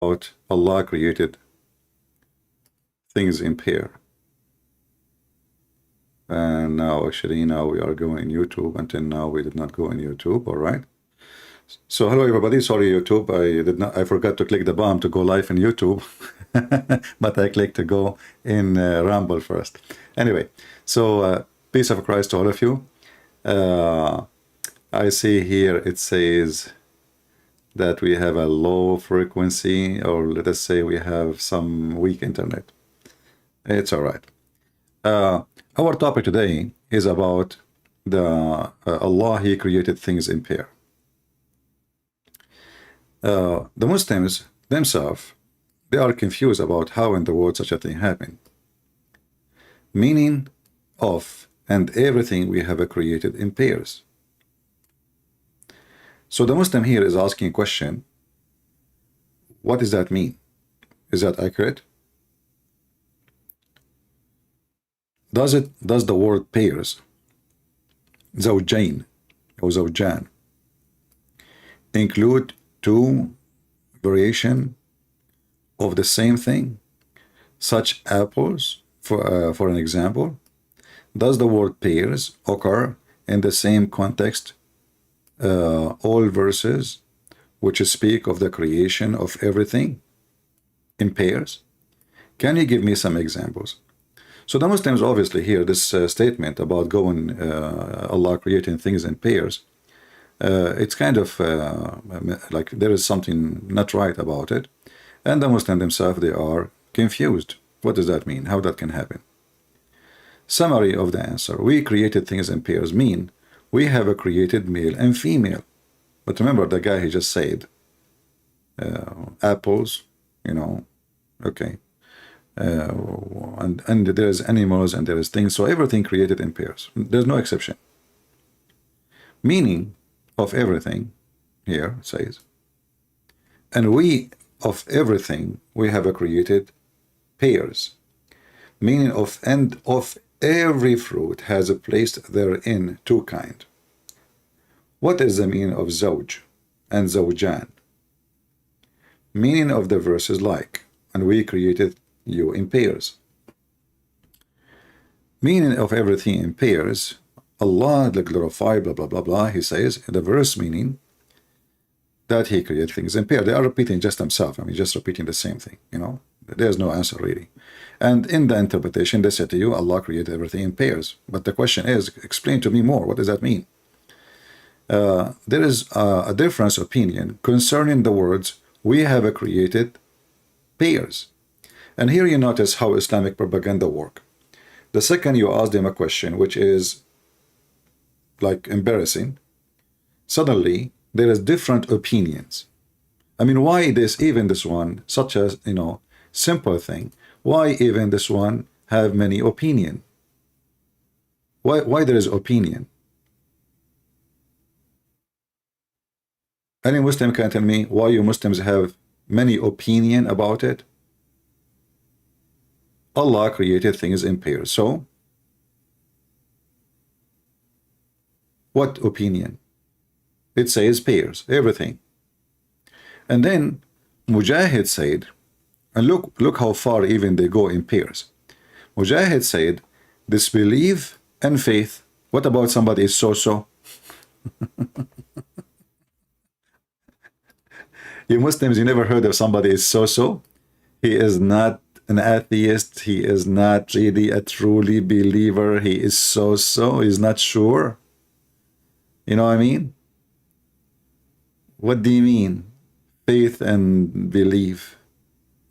about Allah created things in pair. And now we are going in YouTube. Until now we did not go in YouTube. All right. So hello everybody. Sorry YouTube, I forgot to click the bomb to go live in YouTube. But I clicked to go in Rumble first. Anyway, so peace of Christ to all of you. I see here it says that we have a low frequency, or let us say we have some weak internet. It's all right. Our topic today is about the Allah, He created things in pair. The Muslims themselves, they are confused about how in the world such a thing happened. Meaning of and everything we have created in pairs. So the Muslim here is asking a question: what does that mean? Is that accurate? Does the word pairs, zawjain or zawjan, include two variation of the same thing, such apples, for an example? Does the word pairs occur in the same context, all verses which speak of the creation of everything in pairs? Can you give me some examples? So the Muslims obviously hear this statement about Allah creating things in pairs. It's kind of like there is something not right about it, and the Muslims themselves, they are confused. What does that mean? How that can happen? Summary of the answer: we created things in pairs mean we have created male and female. But remember the guy he just said apples, okay, and there's animals and there is things, so everything created in pairs. There's no exception. Meaning of everything here says, and we of everything we have created pairs, meaning of and of every fruit has placed therein two kind. What is the meaning of zawj and zawjan? Meaning of the verses like, and we created you in pairs. Meaning of everything in pairs, Allah, the glorified, blah blah blah blah, he says in the verse, meaning that he created things in pairs. They are repeating just themselves. I mean, just repeating the same thing, there's no answer really. And in the interpretation they say to you, Allah created everything in pairs. But the question is, explain to me more, what does that mean? There is a difference opinion concerning the words we have created pairs. And here you notice how Islamic propaganda work. The second you ask them a question which is like embarrassing, suddenly there is different opinions. I mean, why even this one, such as simple thing, why even this one have many opinion? Why there is opinion? Any Muslim can tell me why you Muslims have many opinion about it? Allah created things in pairs. So what opinion? It says pairs, everything. And then Mujahid said, and look how far even they go in pairs. Mujahid said, disbelief and faith. What about somebody is so-so? You Muslims, you never heard of somebody is so-so? He is not an atheist. He is not really a truly believer. He is so-so. He's not sure. You know what I mean? What do you mean? Faith and belief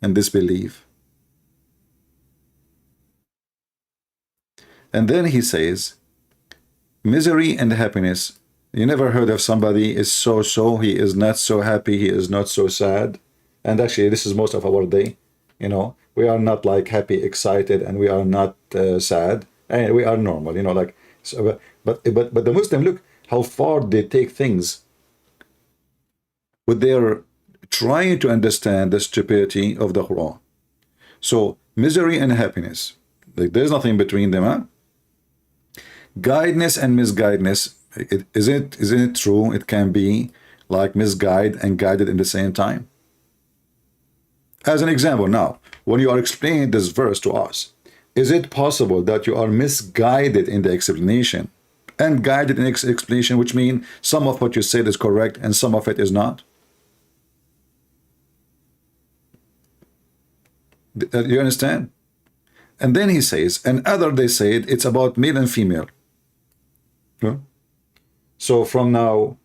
and disbelief. And then he says, misery and happiness. You never heard of somebody is so-so, he is not so happy, he is not so sad. And actually this is most of our day, we are not like happy, excited, and we are not sad, and we are normal, like so. But the Muslim, look how far they take things with their trying to understand the stupidity of the Quran. So misery and happiness, like there's nothing between them, huh? Guidance and misguidedness, isn't it true? It can be like misguided and guided in the same time. As an example, now, when you are explaining this verse to us, is it possible that you are misguided in the explanation and guided in explanation, which means some of what you said is correct and some of it is not? You understand? And then he says, and other they said it's about male and female. Yeah? So from now,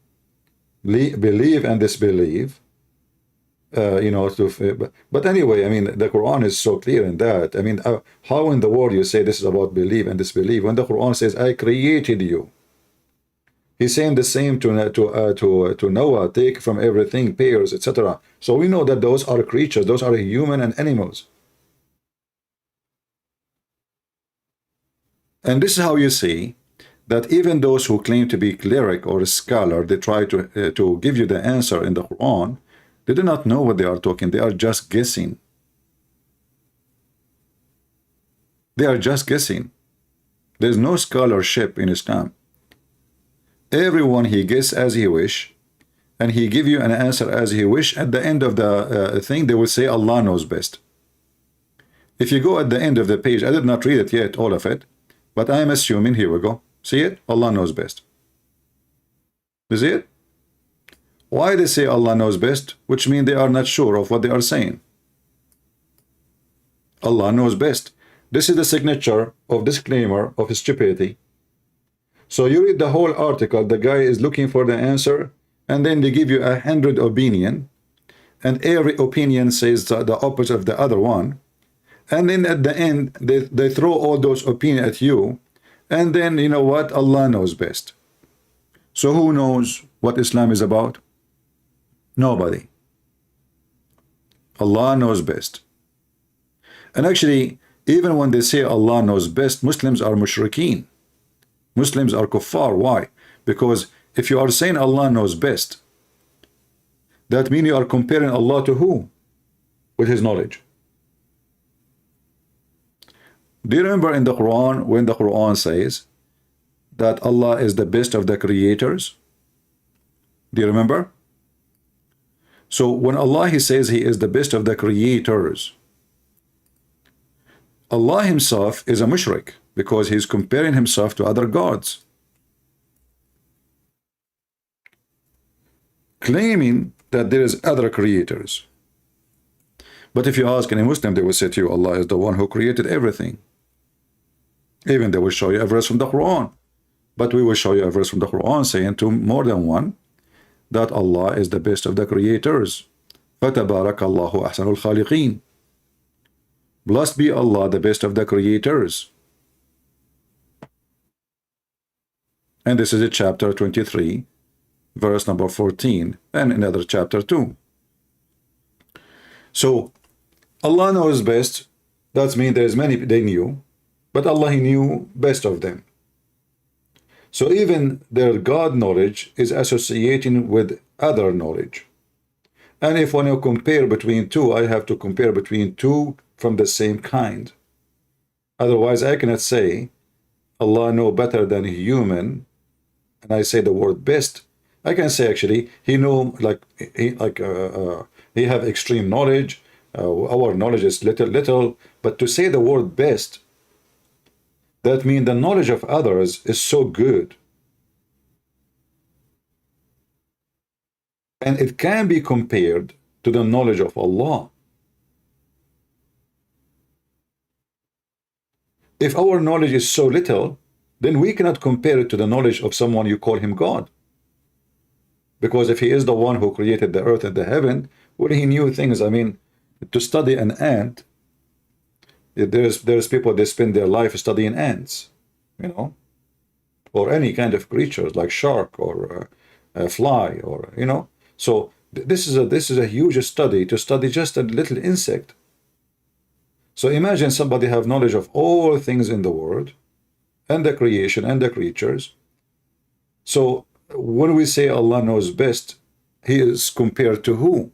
believe and disbelieve, you know, but anyway, I mean, the Quran is so clear in that. I mean, how in the world you say this is about believe and disbelieve when the Quran says, I created you? He's saying the same to Noah, take from everything, pairs, etc. So we know that those are creatures, those are human and animals. And this is how you see that even those who claim to be cleric or a scholar, they try to give you the answer in the Quran. They do not know what they are talking. They are just guessing. They are just guessing. There is no scholarship in Islam. Everyone he guess as he wish, and he give you an answer as he wish. At the end of the thing, they will say Allah knows best. If you go at the end of the page, I did not read it yet, all of it, but I am assuming, here we go. See it? Allah knows best. You see it? Why they say Allah knows best? Which means they are not sure of what they are saying. Allah knows best. This is the signature of disclaimer of stupidity. So you read the whole article, the guy is looking for the answer, and then they give you 100 opinion, and every opinion says the opposite of the other one. And then at the end, they throw all those opinions at you, and then, you know what, Allah knows best. So who knows what Islam is about? Nobody. Allah knows best. And actually, even when they say Allah knows best, Muslims are mushrikeen. Muslims are kuffar. Why? Because if you are saying Allah knows best, that means you are comparing Allah to who? With his knowledge. Do you remember in the Quran when the Quran says that Allah is the best of the creators? Do you remember? So when Allah he says he is the best of the creators, Allah himself is a mushrik because he's comparing himself to other gods, claiming that there is other creators. But if you ask any Muslim, they will say to you, Allah is the one who created everything. Even they will show you a verse from the Quran. But we will show you a verse from the Quran saying to more than one that Allah is the best of the creators. فَتَبَارَكَ اللَّهُ أَحْسَنُ الْخَالِقِينَ. Blessed be Allah, the best of the creators. And this is in chapter 23, verse number 14, and another chapter 2. So, Allah knows best. That means there's many they knew, but Allah he knew best of them. So even their God knowledge is associating with other knowledge. And if when you compare between two, I have to compare between two from the same kind. Otherwise, I cannot say Allah know better than a human, and I say the word best. I can say actually he know he have extreme knowledge. Our knowledge is little, but to say the word best, that means the knowledge of others is so good. And it can be compared to the knowledge of Allah. If our knowledge is so little, then we cannot compare it to the knowledge of someone you call him God. Because if he is the one who created the earth and the heaven, well, he knew things. I mean, to study an ant, there's people they spend their life studying ants, you know, or any kind of creatures like shark or a fly, or you know. So this is a huge study to study just a little insect. So imagine somebody have knowledge of all things in the world, and the creation and the creatures. So when we say Allah knows best, he is compared to who?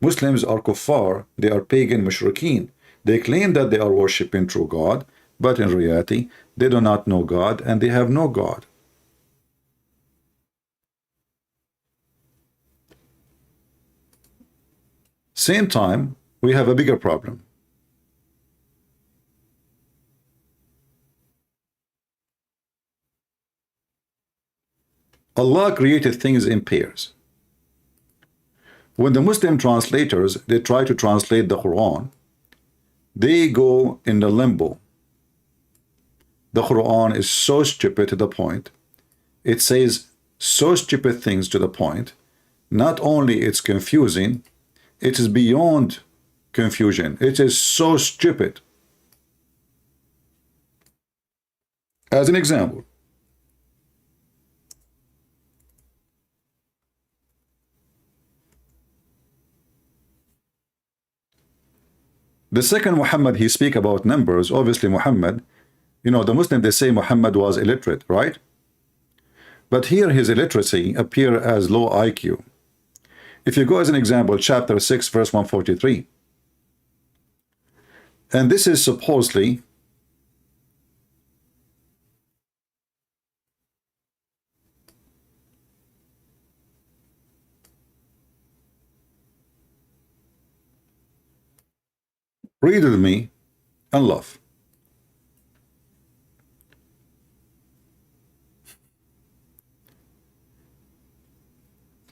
Muslims are kuffar, they are pagan mushrikeen. They claim that they are worshipping true God, but in reality, they do not know God and they have no God. Same time, we have a bigger problem. Allah created things in pairs. When the Muslim translators, they try to translate the Quran, they go in the limbo. The Quran is so stupid to the point. It says so stupid things to the point. Not only it's confusing, it is beyond confusion. It is so stupid. As an example, the second Muhammad, he speak about numbers. Obviously Muhammad, you know, the Muslim, they say Muhammad was illiterate, right? But here his illiteracy appear as low IQ. If you go as an example, chapter 6, verse 143. And this is supposedly read with me and love.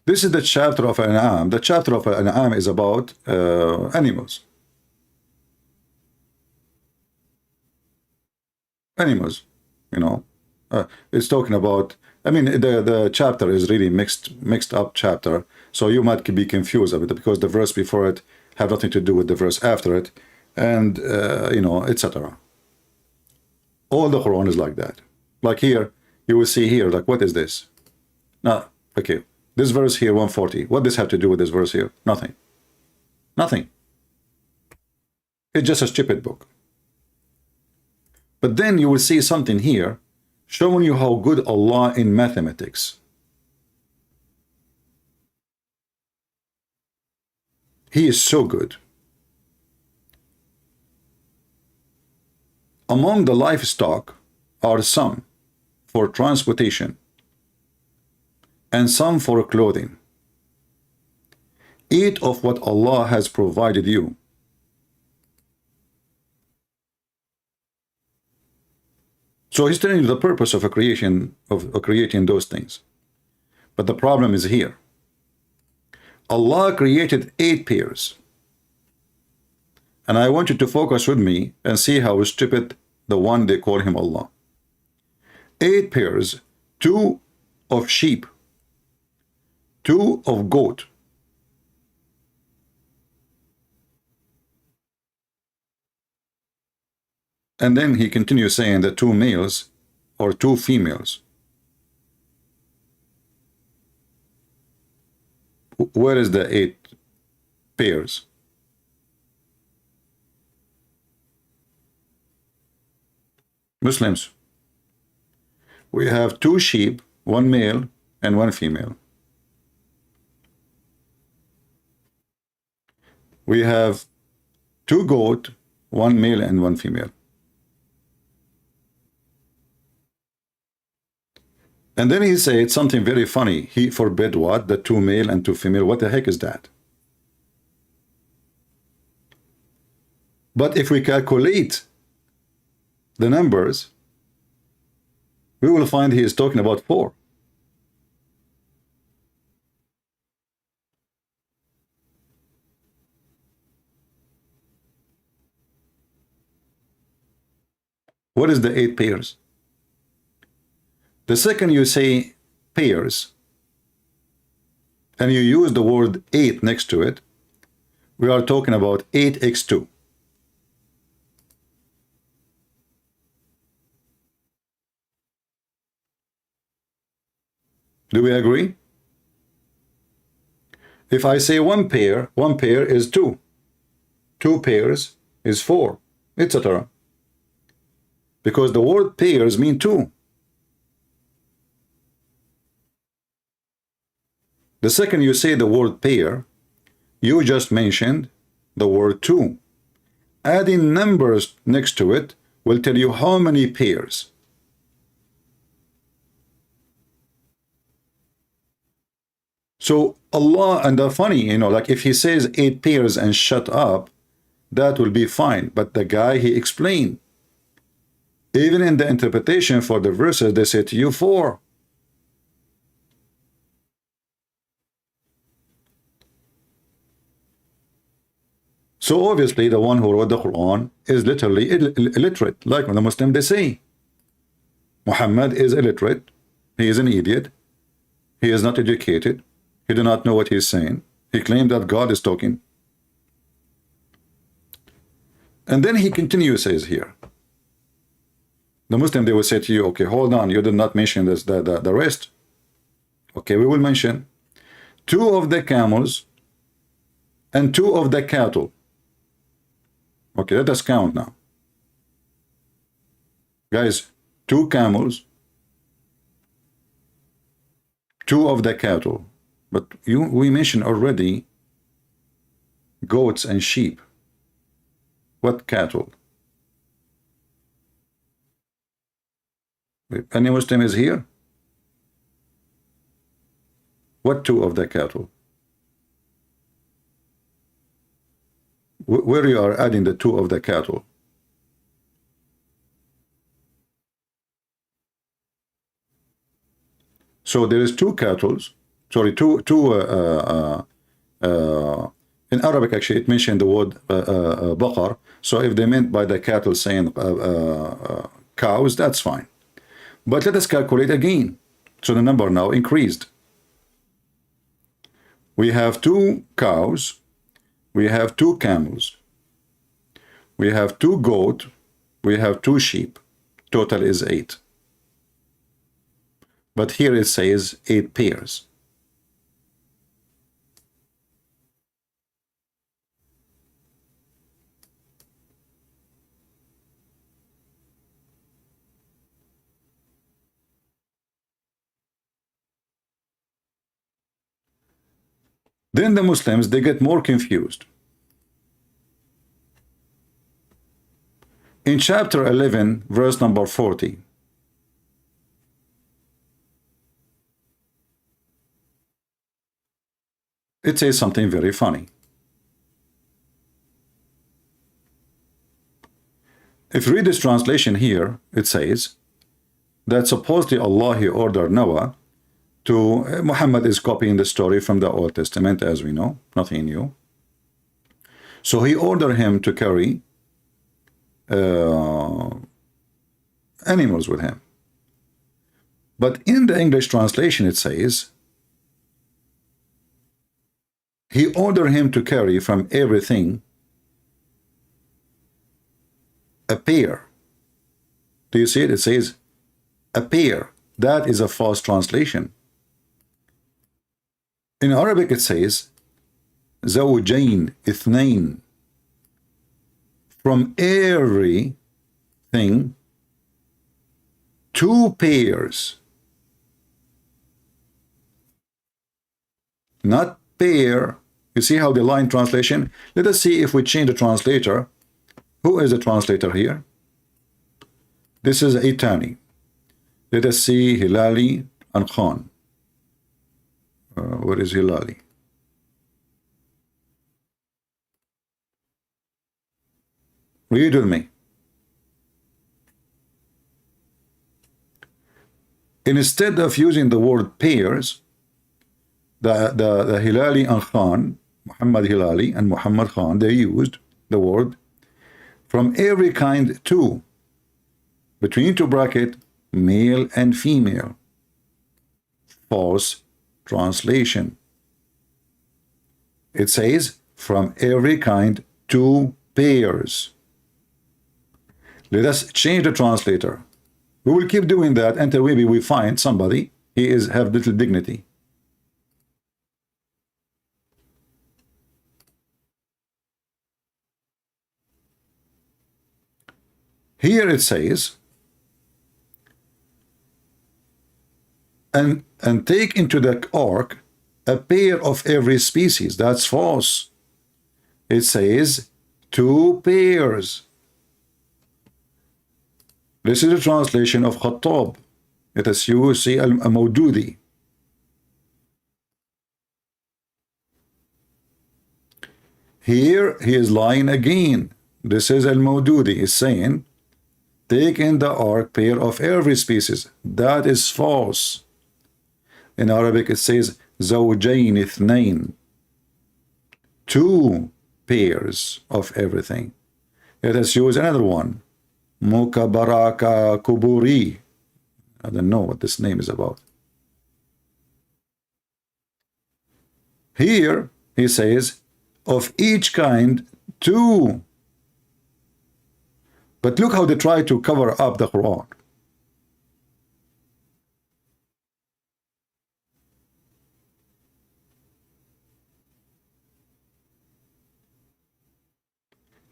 This is the chapter of Al-An'am. The chapter of Al-An'am is about animals. Animals, you know. It's talking about, I mean, the chapter is really mixed up chapter. So you might be confused of it because the verse before it have nothing to do with the verse after it. And, you know, etc. All the Quran is like that. Like here, you will see here, like, what is this? Now, okay. This verse here, 140. What does this have to do with this verse here? Nothing. Nothing. It's just a stupid book. But then you will see something here showing you how good Allah in mathematics. He is so good. Among the livestock are some for transportation and some for clothing. Eat of what Allah has provided you. So he's telling you the purpose of creating those things. But the problem is here. Allah created 8 pairs. And I want you to focus with me and see how stupid the one they call him Allah. 8 pairs, 2 of sheep, 2 of goat, and then he continues saying that 2 males or 2 females. Where is the 8 pairs? Muslims, we have 2 sheep, 1 male and 1 female. We have 2 goat, 1 male and 1 female. And then he said something very funny. He forbid what? The 2 male and 2 female. What the heck is that? But if we calculate the numbers, we will find he is talking about 4. What is the 8 pairs? The second you say pairs, and you use the word 8 next to it, we are talking about 8x2. Do we agree? If I say 1 pair is 2. 2 pairs is 4, etc. Because the word pairs mean 2. The second you say the word pair, you just mentioned the word 2. Adding numbers next to it will tell you how many pairs. So Allah, and the funny, you know, like if he says 8 pairs and shut up, that will be fine. But the guy, he explained, even in the interpretation for the verses, they say to you 4. So obviously the one who wrote the Quran is literally illiterate, like when the Muslim they say Muhammad is illiterate, he is an idiot, he is not educated, he do not know what he is saying, he claimed that God is talking. And then he continues, says here, the Muslim, they will say to you, okay, hold on, you did not mention this, the rest. Okay, we will mention 2 of the camels and 2 of the cattle. Okay, let us count now. Guys, 2 camels, 2 of the cattle. But we mentioned already goats and sheep. What cattle? Any Muslim is here? What 2 of the cattle? Where you are adding the 2 of the cattle? So there is 2 cattle, sorry, in Arabic actually it mentioned the word baqar. So if they meant by the cattle saying cows, that's fine. But let us calculate again. So the number now increased. We have 2 cows, we have 2 camels, we have 2 goats, we have 2 sheep. Total is 8. But here it says 8 pairs. Then the Muslims, they get more confused. In chapter 11, verse number 40, it says something very funny. If you read this translation here, it says that supposedly Allah, he ordered Noah to, Muhammad is copying the story from the Old Testament, as we know, nothing new. So he ordered him to carry animals with him. But in the English translation it says he ordered him to carry from everything a pair. Do you see it? It says a pair. That is a false translation. In Arabic it says زوجين اثنين. From everything 2 pairs. Not pair. You see how the line translation? Let us see if we change the translator. Who is the translator here? This is Itani. Let us see Hilali and Khan. Where is Hilali? Read with me. Instead of using the word pairs, the Hilali and Khan, Muhammad Hilali and Muhammad Khan, they used the word from every kind 2, between 2 bracket, male and female. False translation. It says from every kind 2 pairs. Let us change the translator. We will keep doing that until maybe we find somebody he is have little dignity. Here it says, and take into the ark a pair of every species. That's false. It says 2 pairs. This is a translation of Khattab. It is UC al-Mawdudi. Here he is lying again. This is Al-Mawdudi is saying, take in the ark pair of every species. That is false. In Arabic it says زوجين اثنين, 2 pairs of everything. Let us use another one. Mukabaraka kuburi. I don't know what this name is about. Here he says of each kind 2. But look how they try to cover up the Quran.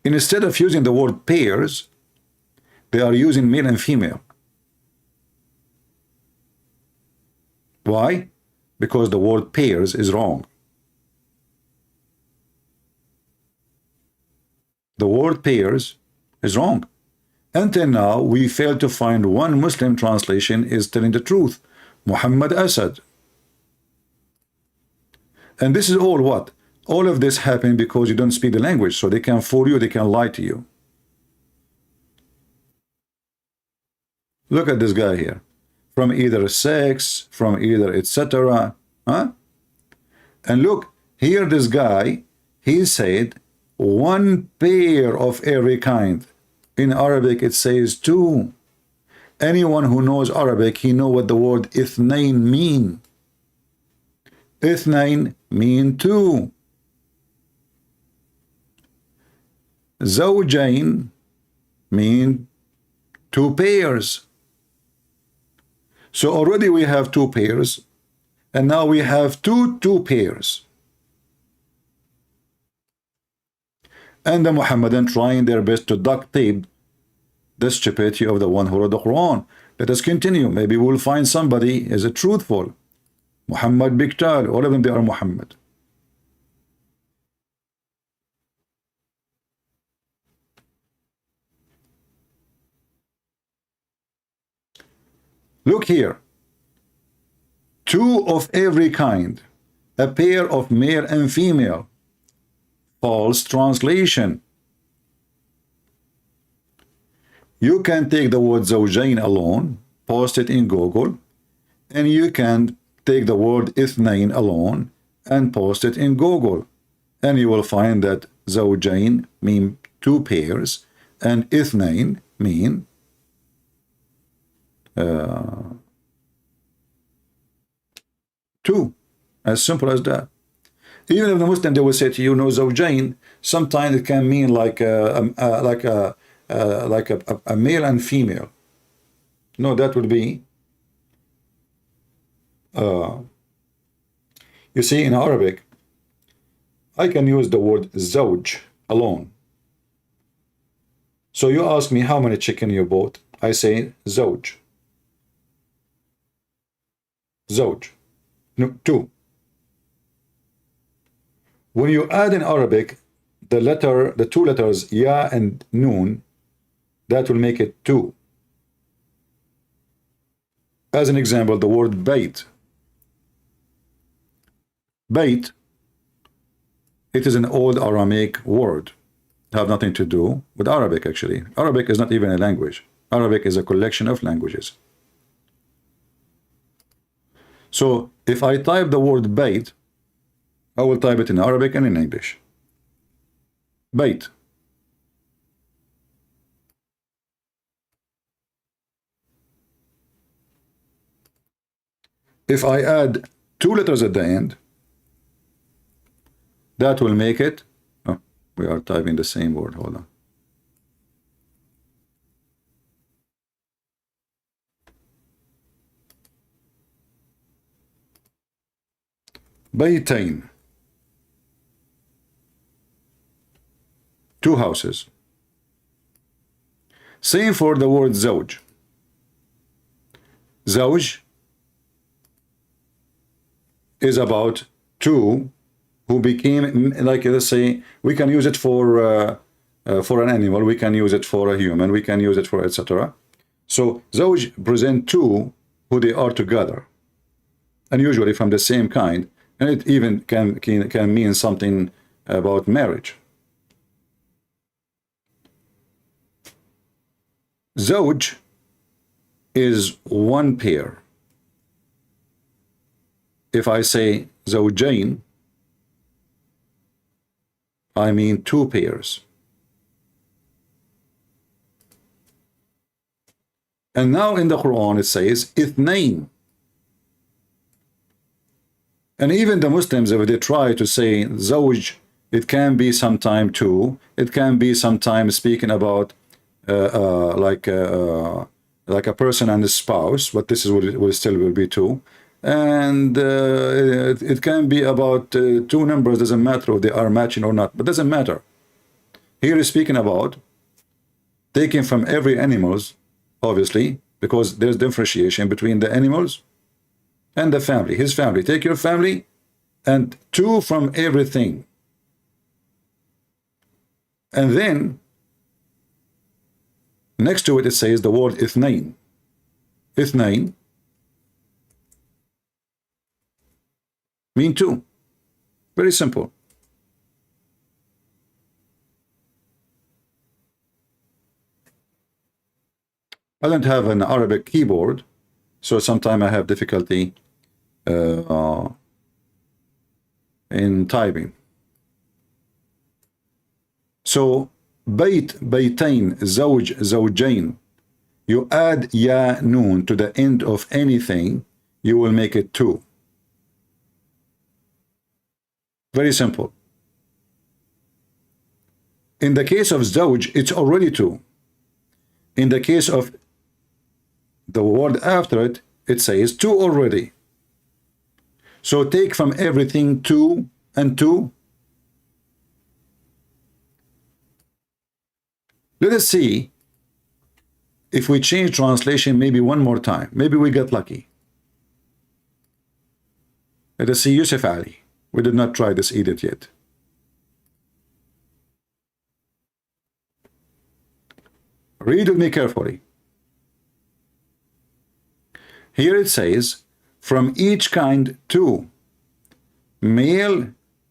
Instead of using the word pairs, they are using male and female. Why? Because the word pairs is wrong. The word pairs is wrong. Until now, we failed to find one Muslim translation is telling the truth. Muhammad Asad. And this is all what? All of this happened because you don't speak the language, so they can fool you, they can lie to you. Look at this guy here. From either sex, from either etc. Huh? And look, here this guy, he said 1 pair of every kind. In Arabic it says 2. Anyone who knows Arabic, he know what the word ithnain mean. Ithnain mean 2. Zawjain mean 2 pairs. So already we have 2 pairs, and now we have two pairs. And the Muhammadan trying their best to duct tape the stupidity of the one who wrote the Quran. Let us continue. Maybe we'll find somebody is a truthful. Muhammad Biktal, all of them, they are Muhammad. Look here. 2 of every kind. A pair of male and female. False translation. You can take the word zawjain alone, post it in Google, and you can take the word ithnain alone and post it in Google, and you will find that zawjain mean 2 pairs and ithnain mean 2. As simple as that. Even if the Muslim, they will say to you, no, zawjain, sometimes it can mean like a male and female. No, that would be you see, in Arabic I can use the word zawj alone. So you ask me how many chicken you bought, I say zawj. Zawj. No, 2. When you add in Arabic the 2 letters ya and noon, that will make it 2. As an example, the word bayt. Bayt, it is an old Aramaic word. Have nothing to do with Arabic, actually. Arabic is not even a language. Arabic is a collection of languages. So if I type the word bayt, I will type it in Arabic and in English. Bayt. If I add 2 letters at the end, that will make it, oh, we are typing the same word, hold on. Baytain. 2 houses. Same for the word zawj. Zawj is about 2 who became, like, let's say, we can use it for an animal, we can use it for a human, we can use it for etc. So zawj present 2 who they are together, and usually from the same kind, and it even can mean something about marriage. Zawj is one pair. If I say zawjain, I mean two pairs. And now in the Quran it says ithnain. And even the Muslims, if they try to say zawj, it can be sometime two, it can be sometime speaking about like a person and a spouse, but this is what it will still will be two. And it can be about two numbers, doesn't matter if they are matching or not, but doesn't matter. Here is speaking about taking from every animals, obviously, because there's differentiation between the animals and the family, his family. Take your family and two from everything. And then next to it, it says the word ithnain. Ithnain mean two. Very simple. I don't have an Arabic keyboard, so sometimes I have difficulty in typing. So Bayt, baytain, zawj, zawjain. You add ya noon to the end of anything, you will make it two. Very simple. In the case of zawj, it's already two. In the case of the word after it, it says two already. So take from everything two and two. Let us see if we change translation maybe one more time. Maybe we get lucky. Let us see Yusuf Ali. We did not try this edit yet. Read with me carefully. Here it says, from each kind two, male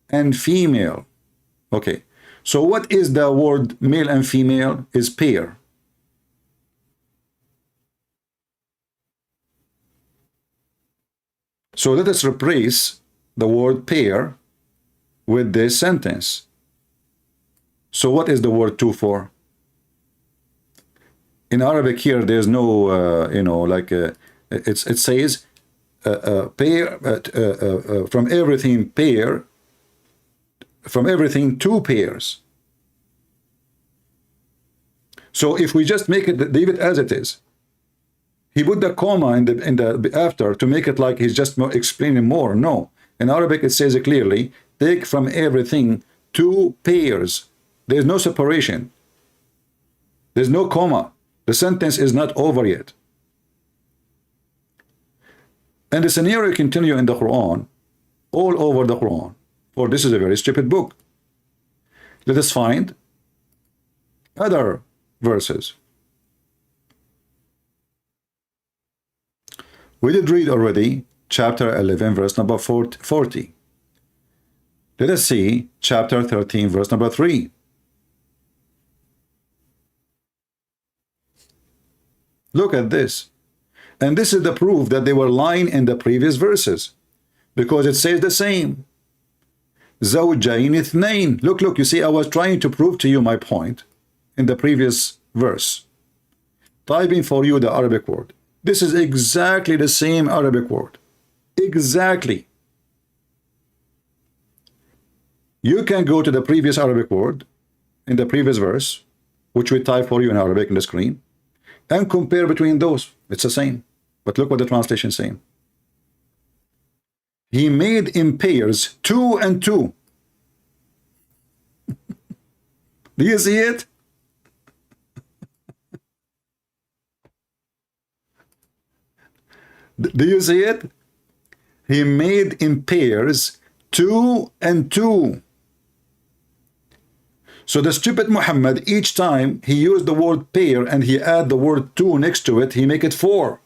and female. Okay. So what is the word male and female? Is pair. So let us replace the word pair with this sentence. So what is the word two for? In Arabic here, there's no, it says pair, from everything pair, from everything two pairs. So if we just make it, leave it as it is, he put the comma in the after to make it like he's just explaining more. No, in Arabic it says it clearly, take from everything two pairs. There's no separation. There's no comma. The sentence is not over yet. And the scenario continue in the Quran, all over the Quran. For this is a very stupid book. Let us find other verses. We did read already chapter 11 verse number 40. Let us see chapter 13 verse number 3. Look at this. And this is the proof that they were lying in the previous verses, because it says the same. Zawjain ithnain. Look, you see, I was trying to prove to you my point in the previous verse. Typing for you the Arabic word. This is exactly the same Arabic word. Exactly. You can go to the previous Arabic word in the previous verse, which we type for you in Arabic on the screen, and compare between those. It's the same. But look what the translation is saying. He made in pairs two and two. Do you see it? Do you see it? He made in pairs two and two. So the stupid Muhammad, each time he used the word pair and he add the word two next to it, he make it four.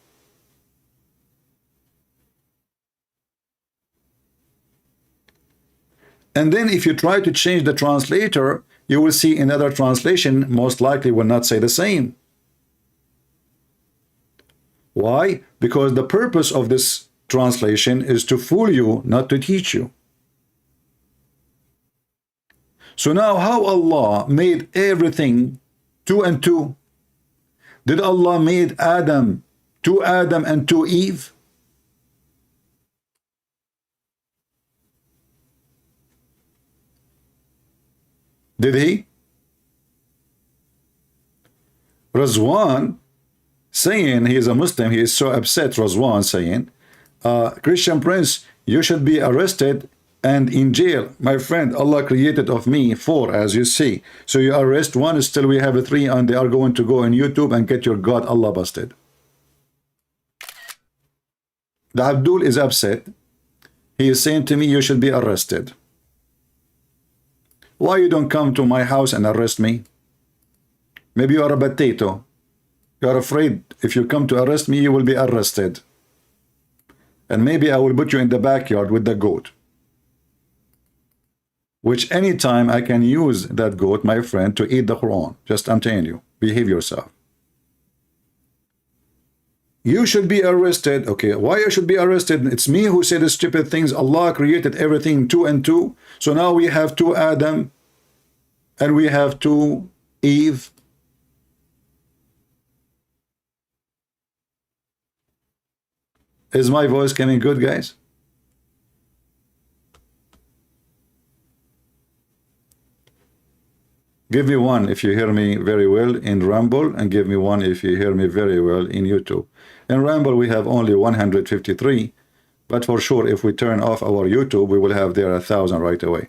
And then if you try to change the translator, you will see another translation most likely will not say the same. Why? Because the purpose of this translation is to fool you, not to teach you. So now how Allah made everything two and two? Did Allah made Adam, two Adam and two Eve? Did he? Razwan saying, he is a Muslim, he is so upset, Razwan saying, Christian Prince, you should be arrested and in jail. My friend, Allah created of me 4, as you see. So you arrest 1, still we have a 3, and they are going to go on YouTube and get your God Allah busted. The Abdul is upset. He is saying to me, you should be arrested. Why you don't come to my house and arrest me? Maybe you are a potato. You are afraid if you come to arrest me, you will be arrested. And maybe I will put you in the backyard with the goat. Which anytime I can use that goat, my friend, to eat the Quran. Just I'm telling you, behave yourself. You should be arrested. Okay, why you should be arrested? It's me who said the stupid things. Allah created everything 2 and 2. So now we have 2 Adam and we have 2 Eve. Is my voice coming good, guys? Give me 1 if you hear me very well in Rumble, and give me 1 if you hear me very well in YouTube. In Rumble we have only 153, but for sure if we turn off our YouTube we will have there 1,000 right away.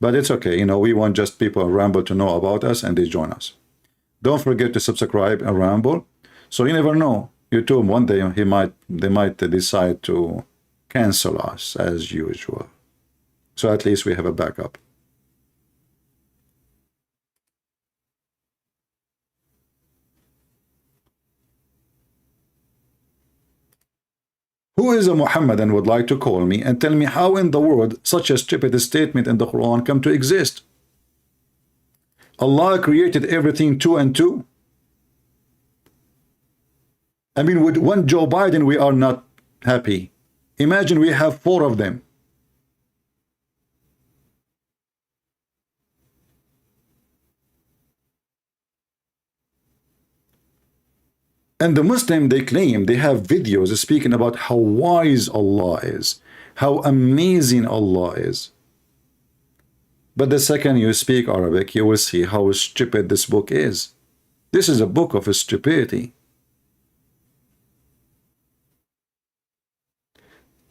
But it's okay, you know, we want just people in Rumble to know about us and they join us. Don't forget to subscribe in Rumble. So you never know, YouTube one day they might decide to cancel us as usual. So at least we have a backup. Who is a Muhammad and would like to call me and tell me how in the world such a stupid statement in the Quran come to exist? Allah created everything 2 and 2. I mean, with 1 Joe Biden we are not happy. Imagine we have 4 of them. And the Muslim, they claim they have videos speaking about how wise Allah is, how amazing Allah is. But the second you speak Arabic, you will see how stupid this book is. This is a book of stupidity.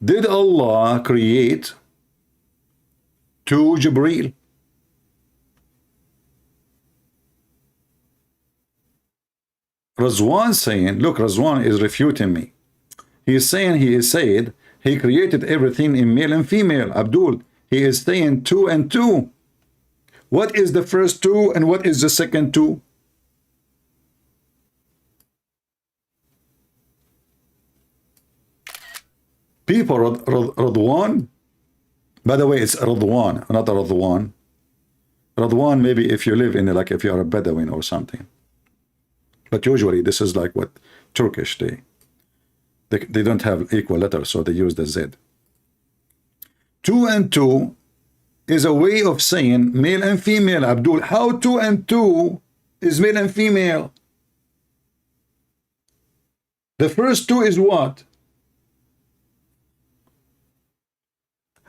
Did Allah create 2 Jibreel? Razwan saying, look, Razwan is refuting me. He is saying, he created everything in male and female. Abdul, he is saying 2 and 2. What is the first 2 and what is the second 2? People, Radwan, by the way, it's Radwan, not Radwan. Radwan, maybe if you live in, like if you are a Bedouin or something. But usually this is like what Turkish, they don't have equal letters, so they use the Z. 2 and 2 is a way of saying male and female. Abdul, how 2 and 2 is male and female? The first 2 is what?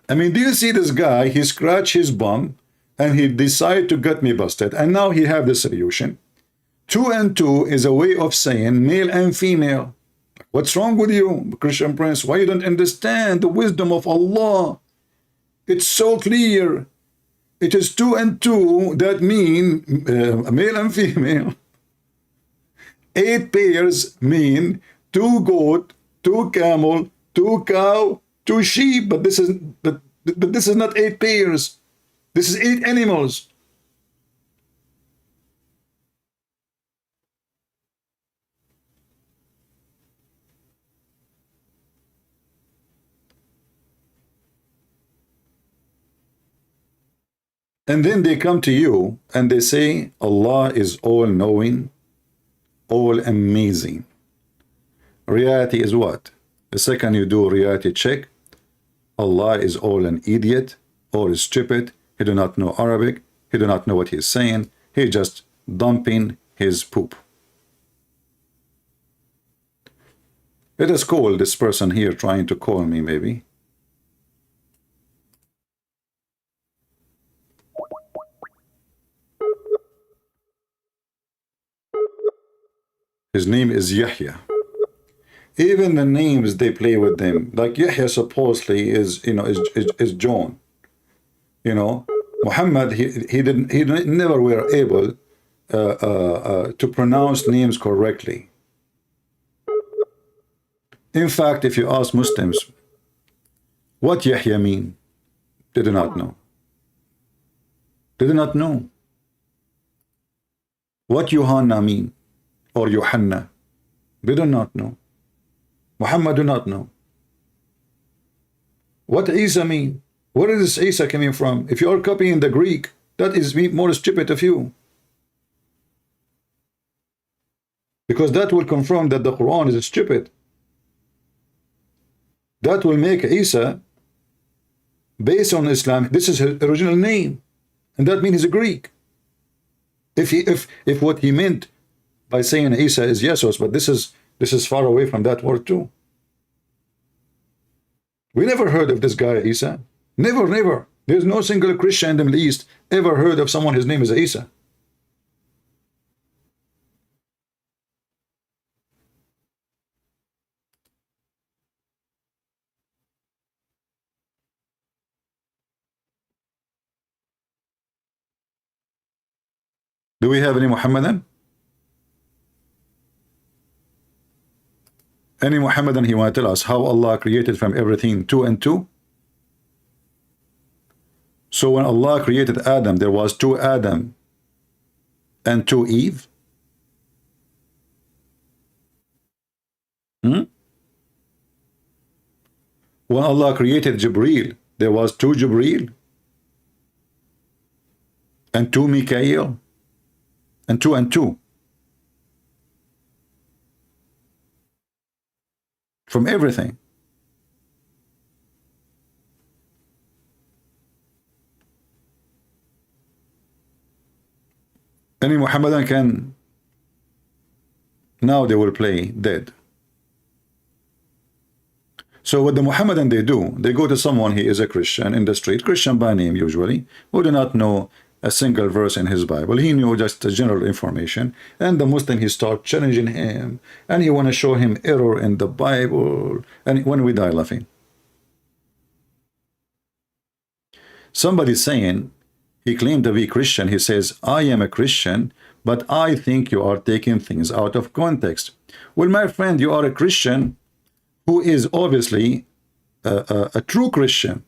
I mean, do you see this guy? He scratched his bum and he decided to get me busted, and now he have the solution. 2 and 2 is a way of saying male and female. What's wrong with you, Christian Prince? Why you don't understand the wisdom of Allah? It's so clear. It is 2 and 2 that mean male and female. 8 pairs mean 2 goat, 2 camel, 2 cow, 2 sheep. But this is not 8 pairs. This is 8 animals. And then they come to you and they say Allah is all knowing, all amazing. reality is what? The second you do reality check, Allah is all an idiot, all is stupid, he do not know Arabic, he do not know what he's saying, he just dumping his poop. Let us call this person here trying to call me maybe. His name is Yahya. Even the names they play with them, like Yahya supposedly is, you know, is John. You know, Muhammad, he never were able to pronounce names correctly. In fact, if you ask Muslims what Yahya mean, they do not know. They do not know. What Yohanna mean, or Yohanna, they do not know. Muhammad do not know. What Isa mean? Where is this Isa coming from? If you are copying the Greek, that is more stupid of you. Because that will confirm that the Quran is stupid. That will make Isa, based on Islam, this is his original name, and that means he's a Greek. If what he meant by saying Isa is Jesus, but this is far away from that word too. We never heard of this guy Isa. Never, never. There's no single Christian in the Middle East ever heard of someone his name is Isa. Do we have any Muhammadan? Any Muhammadan he want to tell us how Allah created from everything 2 and 2? So when Allah created Adam, there was 2 Adam and 2 Eve? When Allah created Jibreel, there was 2 Jibreel and 2 Mikael and 2 and 2. From everything. Any Muhammadan can, now they will play dead. So what the Muhammadan they do, they go to someone, he is a Christian in the street, Christian by name usually, who do not know a single verse in his Bible. He knew just the general information, and the Muslim, he start challenging him, and he want to show him error in the Bible, and when we die laughing. Somebody saying, he claimed to be Christian, he says, I am a Christian, but I think you are taking things out of context. Well, my friend, you are a Christian who is obviously a true Christian,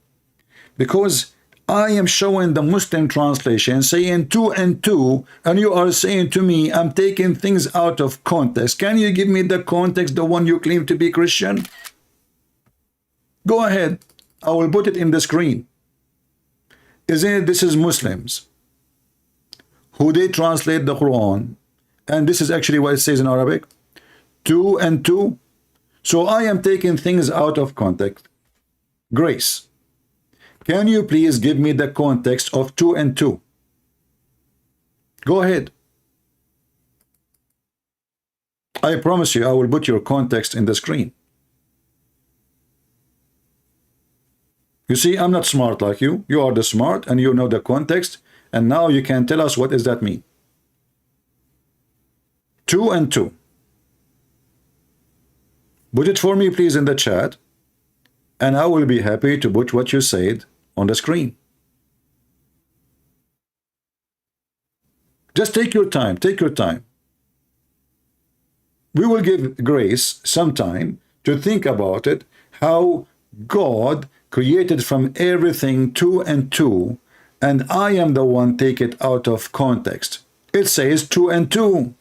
because I am showing the Muslim translation saying 2 and 2, and you are saying to me I'm taking things out of context. Can you give me the context, the one you claim to be Christian? Go ahead, I will put it in the screen. Isn't it, this is Muslims who they translate the Quran, and this is actually what it says in Arabic, 2 and 2. So I am taking things out of context. Grace, can you please give me the context of 2 and 2? Go ahead. I promise you I will put your context in the screen. You see, I'm not smart like you. You are the smart and you know the context, and now you can tell us what does that mean. 2 and 2. Put it for me please in the chat, and I will be happy to put what you said on the screen. Just take your time, take your time. We will give Grace some time to think about it, how God created from everything 2 and 2, and I am the one take it out of context. It says 2 and 2.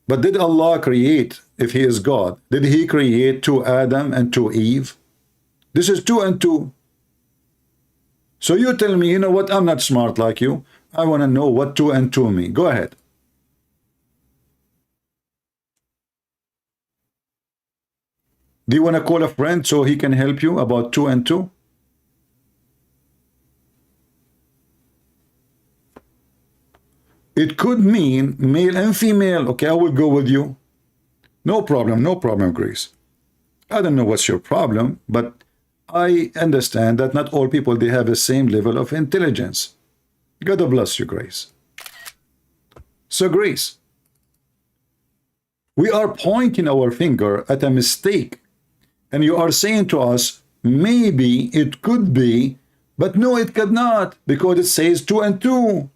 But did Allah create, if he is God, did he create 2 Adam and 2 Eve? This is 2 and 2. So you tell me, you know what, I'm not smart like you. I want to know what 2 and 2 mean. Go ahead. Do you want to call a friend so he can help you about 2 and 2? It could mean male and female. Okay, I will go with you. No problem, Grace. I don't know what's your problem, but I understand that not all people, they have the same level of intelligence. God bless you, Grace. So, Grace, we are pointing our finger at a mistake, and you are saying to us, maybe it could be, but no, it could not, because it says 2 and 2.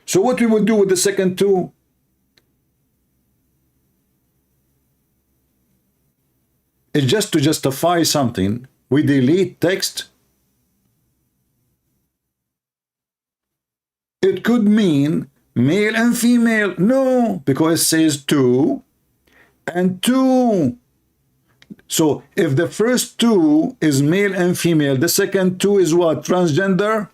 So what we would do with the second 2? It's just to justify something. We delete text. It could mean male and female. No, because it says 2 and 2. So if the first 2 is male and female, the second 2 is what? Transgender?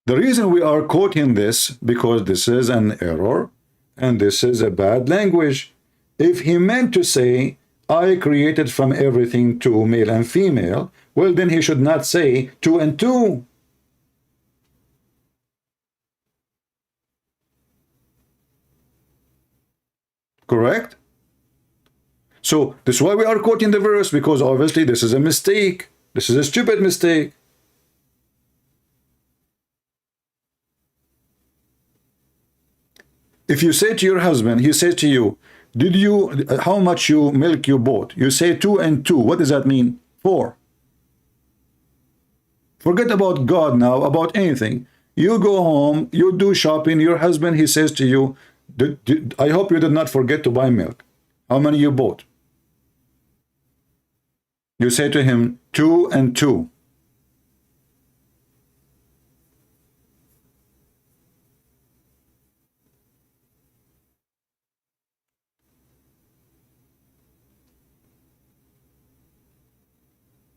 The reason we are quoting this, because this is an error and this is a bad language. If he meant to say, I created from everything 2, male and female, well, then he should not say 2 and 2. Correct? So this is why we are quoting the verse, because obviously this is a mistake. This is a stupid mistake. If you say to your husband, he says to you, how much milk you bought? You say 2 and 2. What does that mean? 4. Forget about God now, about anything. You go home, you do shopping, your husband, he says to you, I hope you did not forget to buy milk. How many you bought? You say to him, 2 and 2.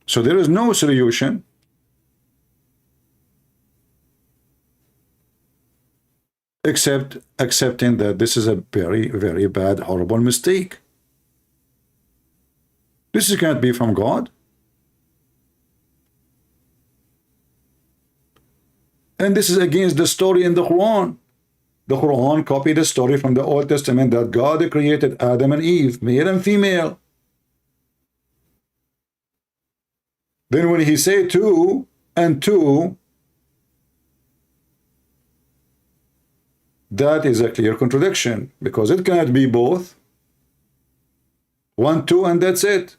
So there is no solution except accepting that this is a very, very bad, horrible mistake. This can't be from God. And this is against the story in the Quran. The Quran copied a story from the Old Testament that God created Adam and Eve, male and female. Then when he said 2 and 2, that is a clear contradiction, because it cannot be both. 1, 2, and that's it.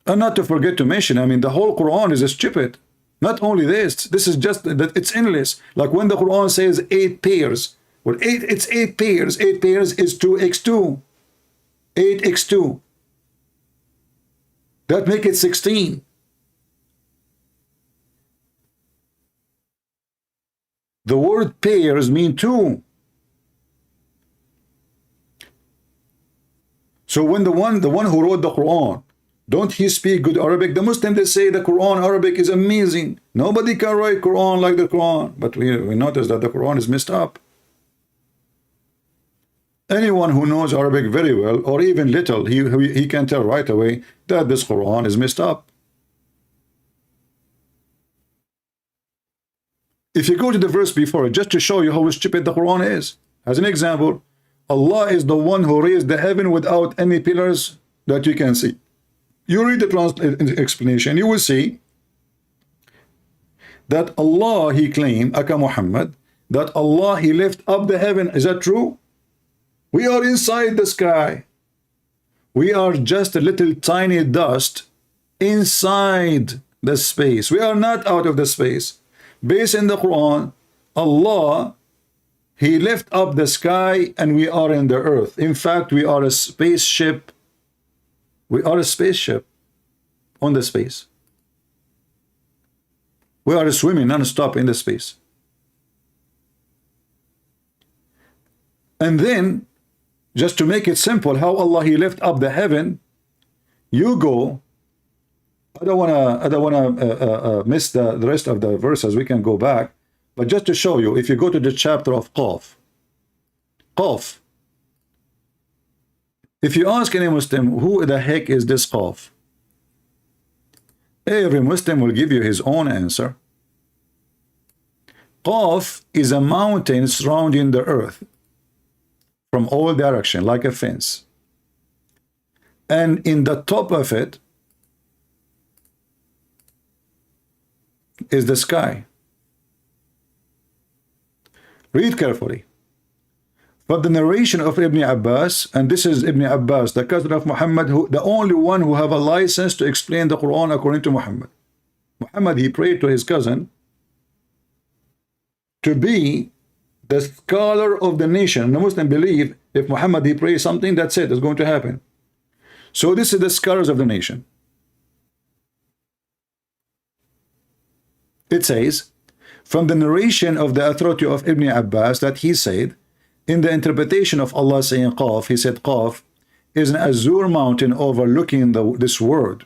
And not to forget to mention, I mean, the whole Quran is stupid. Not only this is just that it's endless. Like when the Quran says 8 pairs, well, it's 8 pairs. 8 pairs is 2x2. 8x2. That make it 16. The word pairs mean 2. So when the one who wrote the Quran, don't he speak good Arabic? The Muslims, they say the Quran Arabic is amazing. Nobody can write Quran like the Quran. But we notice that the Quran is messed up. Anyone who knows Arabic very well, or even little, he can tell right away that this Quran is messed up. If you go to the verse before, just to show you how stupid the Quran is. As an example, Allah is the one who raised the heaven without any pillars that you can see. You read the explanation, you will see that Allah, he claimed, Aka Muhammad, that Allah, he lift up the heaven. Is that true? We are inside the sky. We are just a little tiny dust inside the space. We are not out of the space. Based in the Quran, Allah, he lift up the sky and we are in the earth. In fact, we are a spaceship. We are a spaceship on the space. We are swimming non-stop in the space. And then, just to make it simple, how Allah He lift up the heaven, you go. I don't wanna miss the rest of the verses. We can go back, but just to show you, if you go to the chapter of Qaf, if you ask any Muslim, who the heck is this Qaf? Every Muslim will give you his own answer. Qaf is a mountain surrounding the earth from all directions, like a fence. And in the top of it is the sky. Read carefully. But the narration of Ibn Abbas, and this is Ibn Abbas, the cousin of Muhammad, who the only one who have a license to explain the Quran according to Muhammad. Muhammad, he prayed to his cousin to be the scholar of the nation. The Muslim believe if Muhammad he prays something, that's it, it's going to happen. So this is the scholars of the nation. It says, from the narration of the authority of Ibn Abbas, that he said, in the interpretation of Allah saying Qaf, he said Qaf is an azure mountain overlooking this world,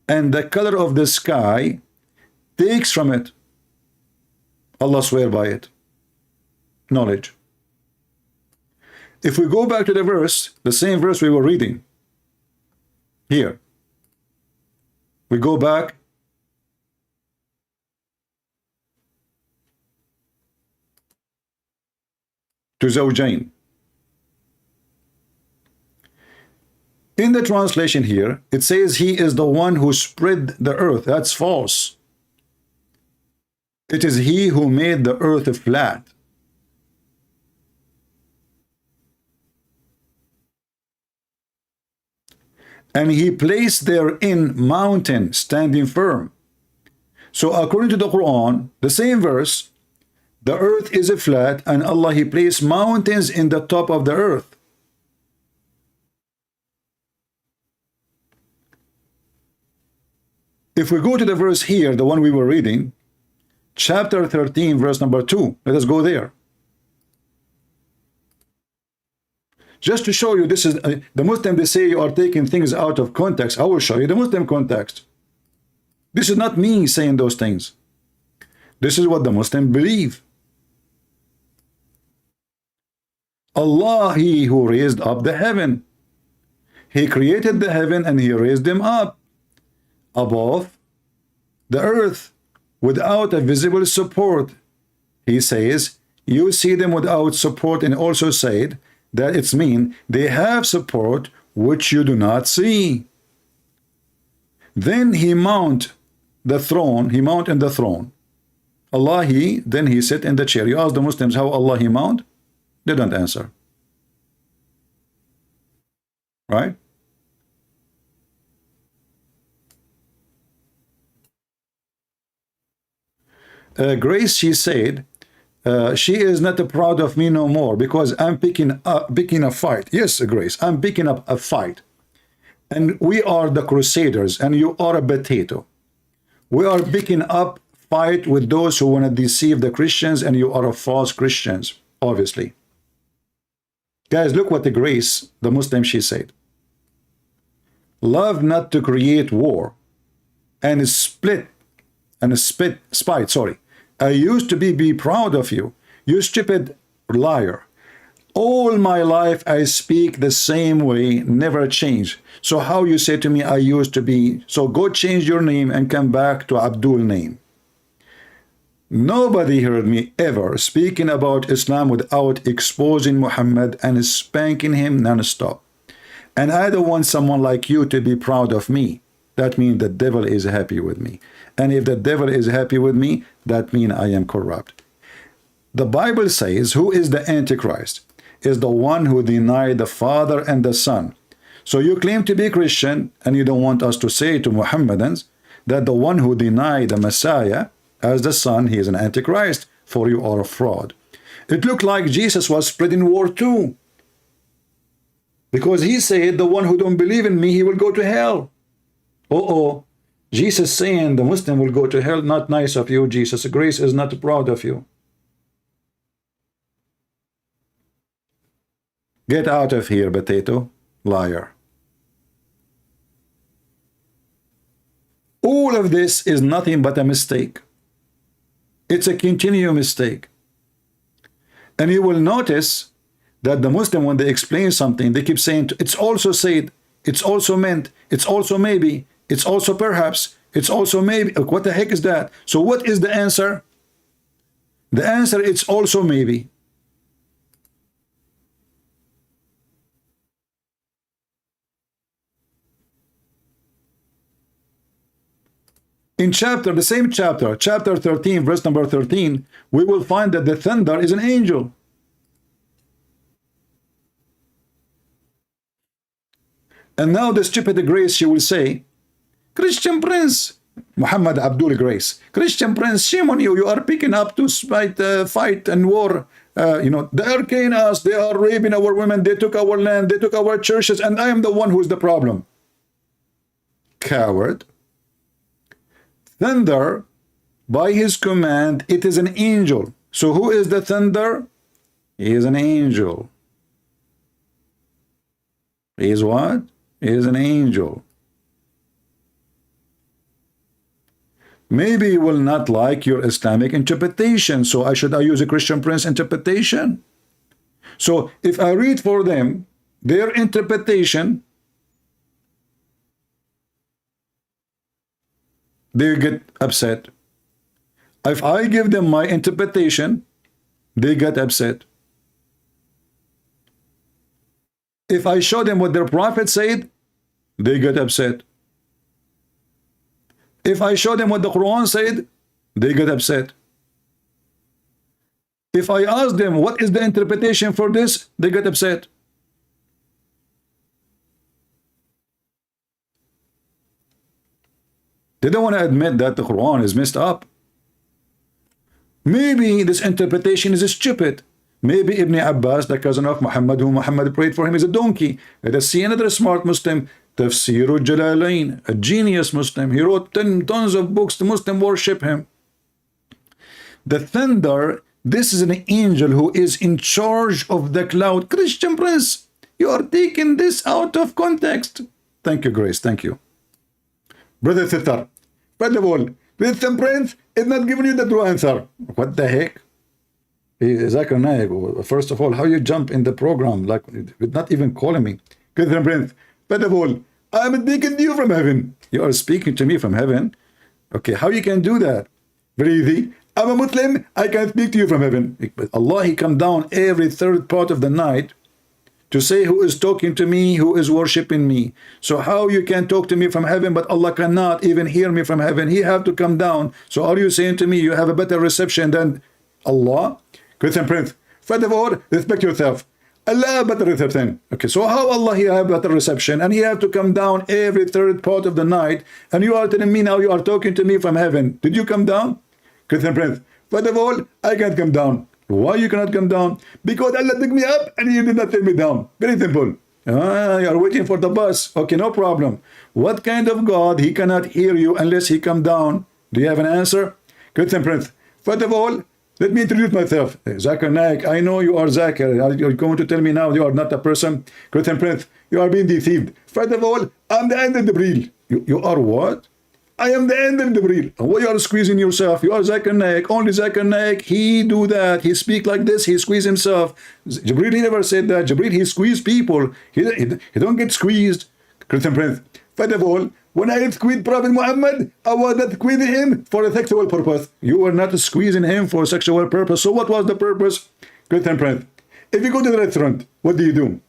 and the color of the sky takes from it, Allah swear by it, knowledge. If we go back to the verse, the same verse we were reading here, we go back to Zawjain. In the translation here, it says he is the one who spread the earth. That's false. It is he who made the earth flat. And he placed therein mountain standing firm. So according to the Quran, the same verse, the earth is flat, and Allah he placed mountains in the top of the earth. If we go to the verse here, the one we were reading, chapter 13, verse number 2, let us go there. Just to show you, this is the Muslim, they say you are taking things out of context. I will show you the Muslim context. This is not me saying those things. This is what the Muslim believe. Allah, he who raised up the heaven. He created the heaven and he raised them up above the earth without a visible support. He says, you see them without support, and also said that it's mean they have support which you do not see. Then he mount the throne, he mount in the throne. Allah, then he sit in the chair. You ask the Muslims how Allah he mount? They don't answer. Right? Grace, she said, she is not proud of me no more because I'm picking a fight. Yes, Grace, I'm picking up a fight. And we are the crusaders and you are a potato. We are picking up fight with those who want to deceive the Christians, and you are a false Christians, obviously. Guys, look what the Grace, the Muslim, she said. Love not to create war and spite, sorry. I used to be proud of you, you stupid liar. All my life I speak the same way, never change. So how you say to me I used to be? So go change your name and come back to Abdul name. Nobody heard me ever speaking about Islam without exposing Muhammad and spanking him non-stop. And I don't want someone like you to be proud of me. That means the devil is happy with me. And if the devil is happy with me, that means I am corrupt. The Bible says, who is the Antichrist? Is the one who denied the Father and the Son. So you claim to be Christian, and you don't want us to say to Muhammadans that the one who denied the Messiah as the Son, he is an Antichrist, for you are a fraud. It looked like Jesus was spreading war too. Because he said, the one who don't believe in me, he will go to hell. Jesus saying the Muslim will go to hell, not nice of you, Jesus. Grace is not proud of you. Get out of here, potato. Liar. All of this is nothing but a mistake. It's a continual mistake. And you will notice that the Muslim, when they explain something, they keep saying, it's also said, it's also meant, it's also maybe, it's also perhaps, it's also maybe. What the heck is that? So what is the answer? The answer, it's also maybe. In the same chapter, chapter 13, verse number 13, we will find that the thunder is an angel. And now the stupid Grace, she will say, Christian Prince, Muhammad Abdul Grace, Christian Prince, shame on you, you are picking up to fight and war. You know, they are killing us, they are raping our women, they took our land, they took our churches, and I am the one who is the problem. Coward. Thunder, by his command, it is an angel. So who is the thunder? He is an angel. He is what? He is an angel. Maybe you will not like your Islamic interpretation, so I use a Christian Prince interpretation. So if I read for them their interpretation, they get upset. If I give them my interpretation, they get upset. If I show them what their prophet said, they get upset. If I show them what the Quran said, they get upset. If I ask them what is the interpretation for this, they get upset. They don't want to admit that the Quran is messed up. Maybe this interpretation is stupid. Maybe Ibn Abbas, the cousin of Muhammad, whom Muhammad prayed for him, is a donkey. Let us see another smart Muslim, Tafsir al-Jalalain, a genius Muslim. He wrote tons of books. The Muslim worship him. The thunder, this is an angel who is in charge of the cloud. Christian Prince, you are taking this out of context. Thank you, Grace. Thank you. Brother Sister, first of all, Christian Prince is not giving you the true answer. What the heck? Zakir Naik, first of all, how you jump in the program, like, with not even calling me. Christian Prince, first of all, I'm speaking to you from heaven. You are speaking to me from heaven? Okay, how you can do that? Very easy. I'm a Muslim, I can speak to you from heaven. But Allah, He come down every third part of the night to say who is talking to me, who is worshipping me. So how you can talk to me from heaven, but Allah cannot even hear me from heaven? He have to come down. So are you saying to me you have a better reception than Allah? Christian Prince, first of all, respect yourself. Allah better reception. Okay, so how Allah He have better reception, and He have to come down every third part of the night, and you are telling me now you are talking to me from heaven? Did you come down? Christian Prince, first of all, I can't come down. Why you cannot come down? Because Allah took me up and He did not take me down. Very simple. You are waiting for the bus. Okay, no problem. What kind of God He cannot hear you unless He come down? Do you have an answer? Christian Prince, first of all, let me introduce myself. Zakir Naik, I know you are Zakir. You're going to tell me now you are not a person. Christian Prince, you are being deceived. First of all, I'm the end of the Jibreel. You are what? I am the end of the Jibreel. Why you are squeezing yourself? You are Zakir Naik. Only Zakir Naik, he do that. He speak like this. He squeeze himself. Jibreel, he never said that. Jibreel, he squeeze people. He don't get squeezed. Christian Prince, first of all, when I squeezed Prophet Muhammad, I was not squeezing him for a sexual purpose. You were not squeezing him for a sexual purpose. So what was the purpose? Christian Prince, if you go to the restaurant, what do?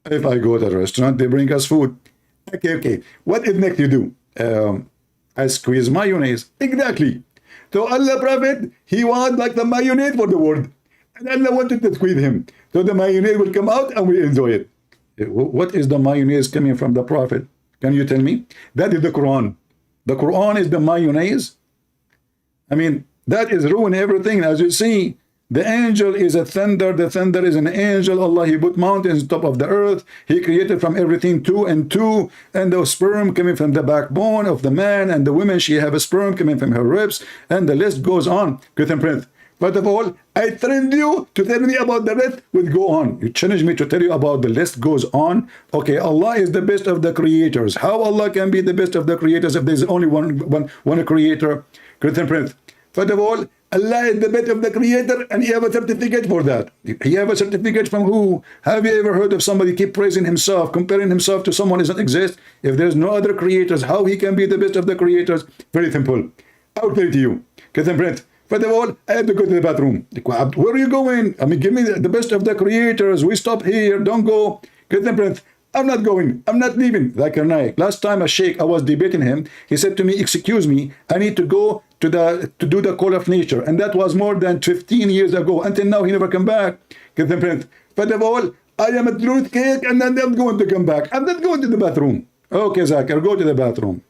If I go to the restaurant, they bring us food. Okay. What is next you do? I squeeze mayonnaise. Exactly. So Allah Prophet, he was like the mayonnaise for the world. And Allah wanted to squeeze him. So the mayonnaise will come out and we enjoy it. What is the mayonnaise coming from the Prophet? Can you tell me? That is the Quran. The Quran is the mayonnaise. I mean, that is ruining everything. As you see, the angel is a thunder. The thunder is an angel. Allah, He put mountains on top of the earth. He created from everything two and two. And the sperm coming from the backbone of the man. And the woman, she have a sperm coming from her ribs. And the list goes on. Christian Prince, First of all, I trained you to tell me about the rest. Will go on. You challenge me to tell you about the list goes on. Okay, Allah is the best of the creators. How Allah can be the best of the creators if there's only one creator? Christian Prince. First of all, Allah is the best of the creator, and He have a certificate for that. He have a certificate from who? Have you ever heard of somebody keep praising himself, comparing himself to someone who doesn't exist? If there's no other creators, how he can be the best of the creators? Very simple. I'll tell it to you. Christian Prince. First of all, I have to go to the bathroom. Where are you going? I mean, give me the best of the creators. We stop here. Don't go. Christian Prince. I'm not going. I'm not leaving. Zakir Naik. Last time a sheikh, I was debating him. He said to me, excuse me, I need to go to do the call of nature. And that was more than 15 years ago. Until now, he never come back. Christian Prince. First of all, I am a truth cake, and then I'm going to come back. I'm not going to the bathroom. Okay, Zakir, go to the bathroom.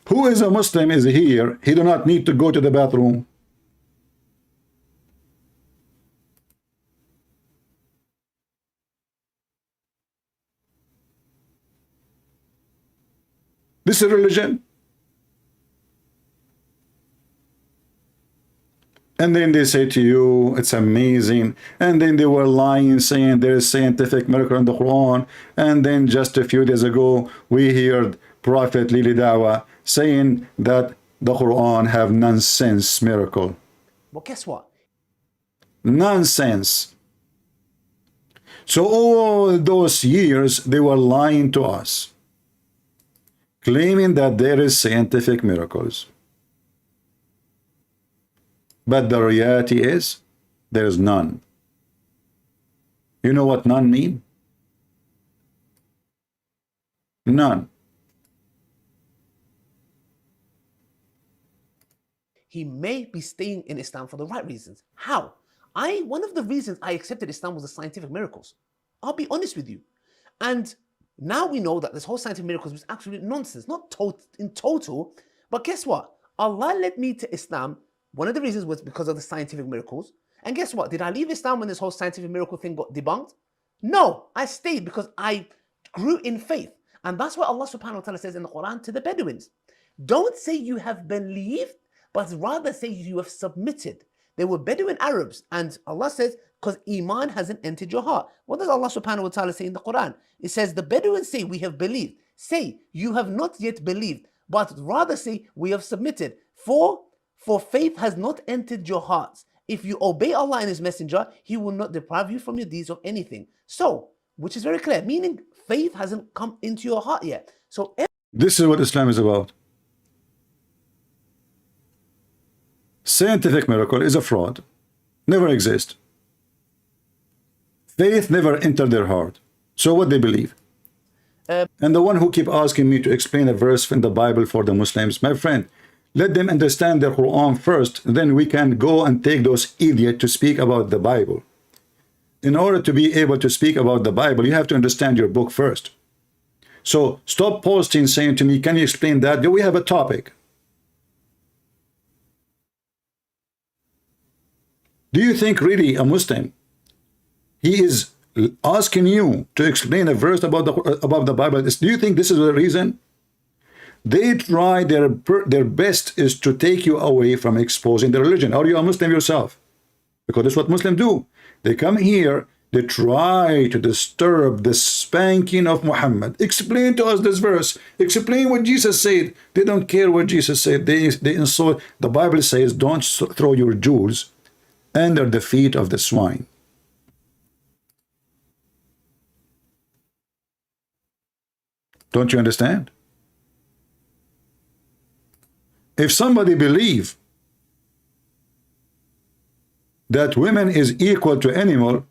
Who is a Muslim is here. He do not need to go to the bathroom. This is religion. And then they say to you, it's amazing. And then they were lying, saying there is scientific miracle in the Quran. And then just a few days ago, we heard Prophet Lili Dawa saying that the Quran have nonsense miracle. Well, guess what? Nonsense. So all those years, they were lying to us, claiming that there is scientific miracles. But the reality is, there is none. You know what none mean? None. He may be staying in Islam for the right reasons. How? One of the reasons I accepted Islam was the scientific miracles. I'll be honest with you. And now we know that this whole scientific miracles was actually nonsense, not in total. But guess what? Allah led me to Islam. One of the reasons was because of the scientific miracles. And guess what? Did I leave Islam when this whole scientific miracle thing got debunked? No, I stayed because I grew in faith. And that's what Allah subhanahu wa ta'ala says in the Quran to the Bedouins. Don't say you have believed, but rather say you have submitted. They were Bedouin Arabs, and Allah says, because Iman hasn't entered your heart. What does Allah subhanahu wa ta'ala say in the Quran? It says, the Bedouins say, we have believed. Say, you have not yet believed, but rather say, we have submitted. For faith has not entered your hearts. If you obey Allah and His Messenger, He will not deprive you from your deeds of anything. So, which is very clear, meaning faith hasn't come into your heart yet. So, this is what Islam is about. Scientific miracle is a fraud. Never exist. Faith never entered their heart. So what they believe? And the one who keep asking me to explain a verse in the Bible for the Muslims, my friend, let them understand their Quran first, then we can go and take those idiots to speak about the Bible. In order to be able to speak about the Bible, you have to understand your book first. So stop posting saying to me, can you explain that? Do we have a topic? Do you think really a Muslim, he is asking you to explain a verse about the Bible? Do you think this is the reason? They try their best is to take you away from exposing the religion. Are you a Muslim yourself? Because that's what Muslims do. They come here, they try to disturb the spanking of Muhammad. Explain to us this verse. Explain what Jesus said. They don't care what Jesus said. They insult. The Bible says, don't throw your jewels under the feet of the swine. Don't you understand? If somebody believes that women is equal to animal,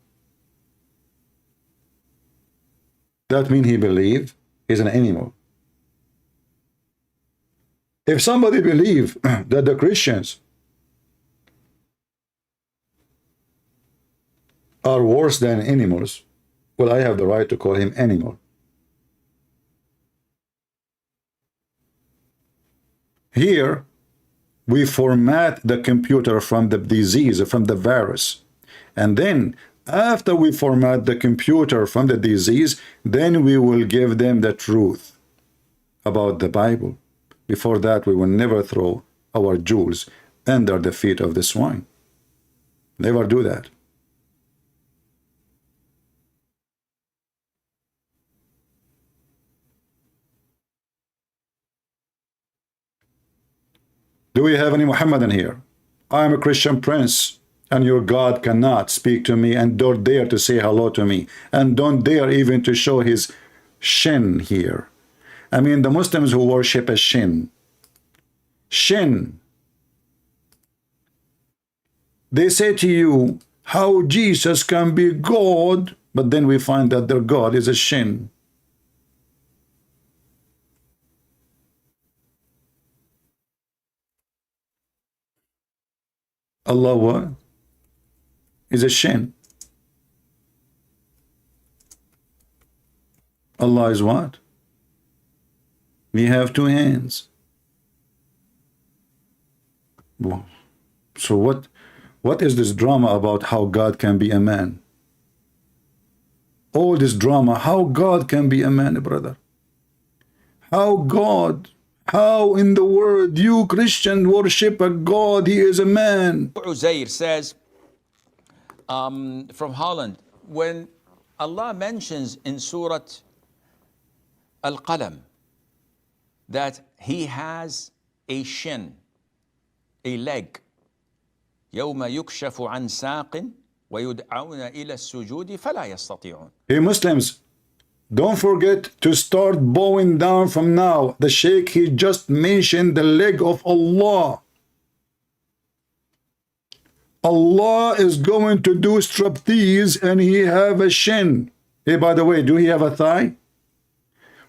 that means he believes he's an animal. If somebody believes that the Christians are worse than animals, well, I have the right to call him animal. Here, we format the computer from the disease, from the virus. And then, after we format the computer from the disease, then we will give them the truth about the Bible. Before that, we will never throw our jewels under the feet of the swine. Never do that. Do we have any Muhammadan here? I am a Christian prince, and your God cannot speak to me, and don't dare to say hello to me, and don't dare even to show his shin here. I mean, the Muslims who worship a shin. Shin. They say to you, how Jesus can be God, but then we find that their God is a shin. Allah what? Is a shin. Allah is what? We have two hands. So what is this drama about how God can be a man? All this drama, how God can be a man, brother? How God? How in the world you Christian worship a God? He is a man. Uzair says from Holland, when Allah mentions in Surah Al-Qalam that he has a shin, a leg, يوم يكشف عن ساق ويدعون إلى السجود فلا يستطيعون. Hey Muslims, don't forget to start bowing down from now. The Sheikh, he just mentioned the leg of Allah. Allah is going to do striptease and he have a shin. Hey, by the way, do he have a thigh?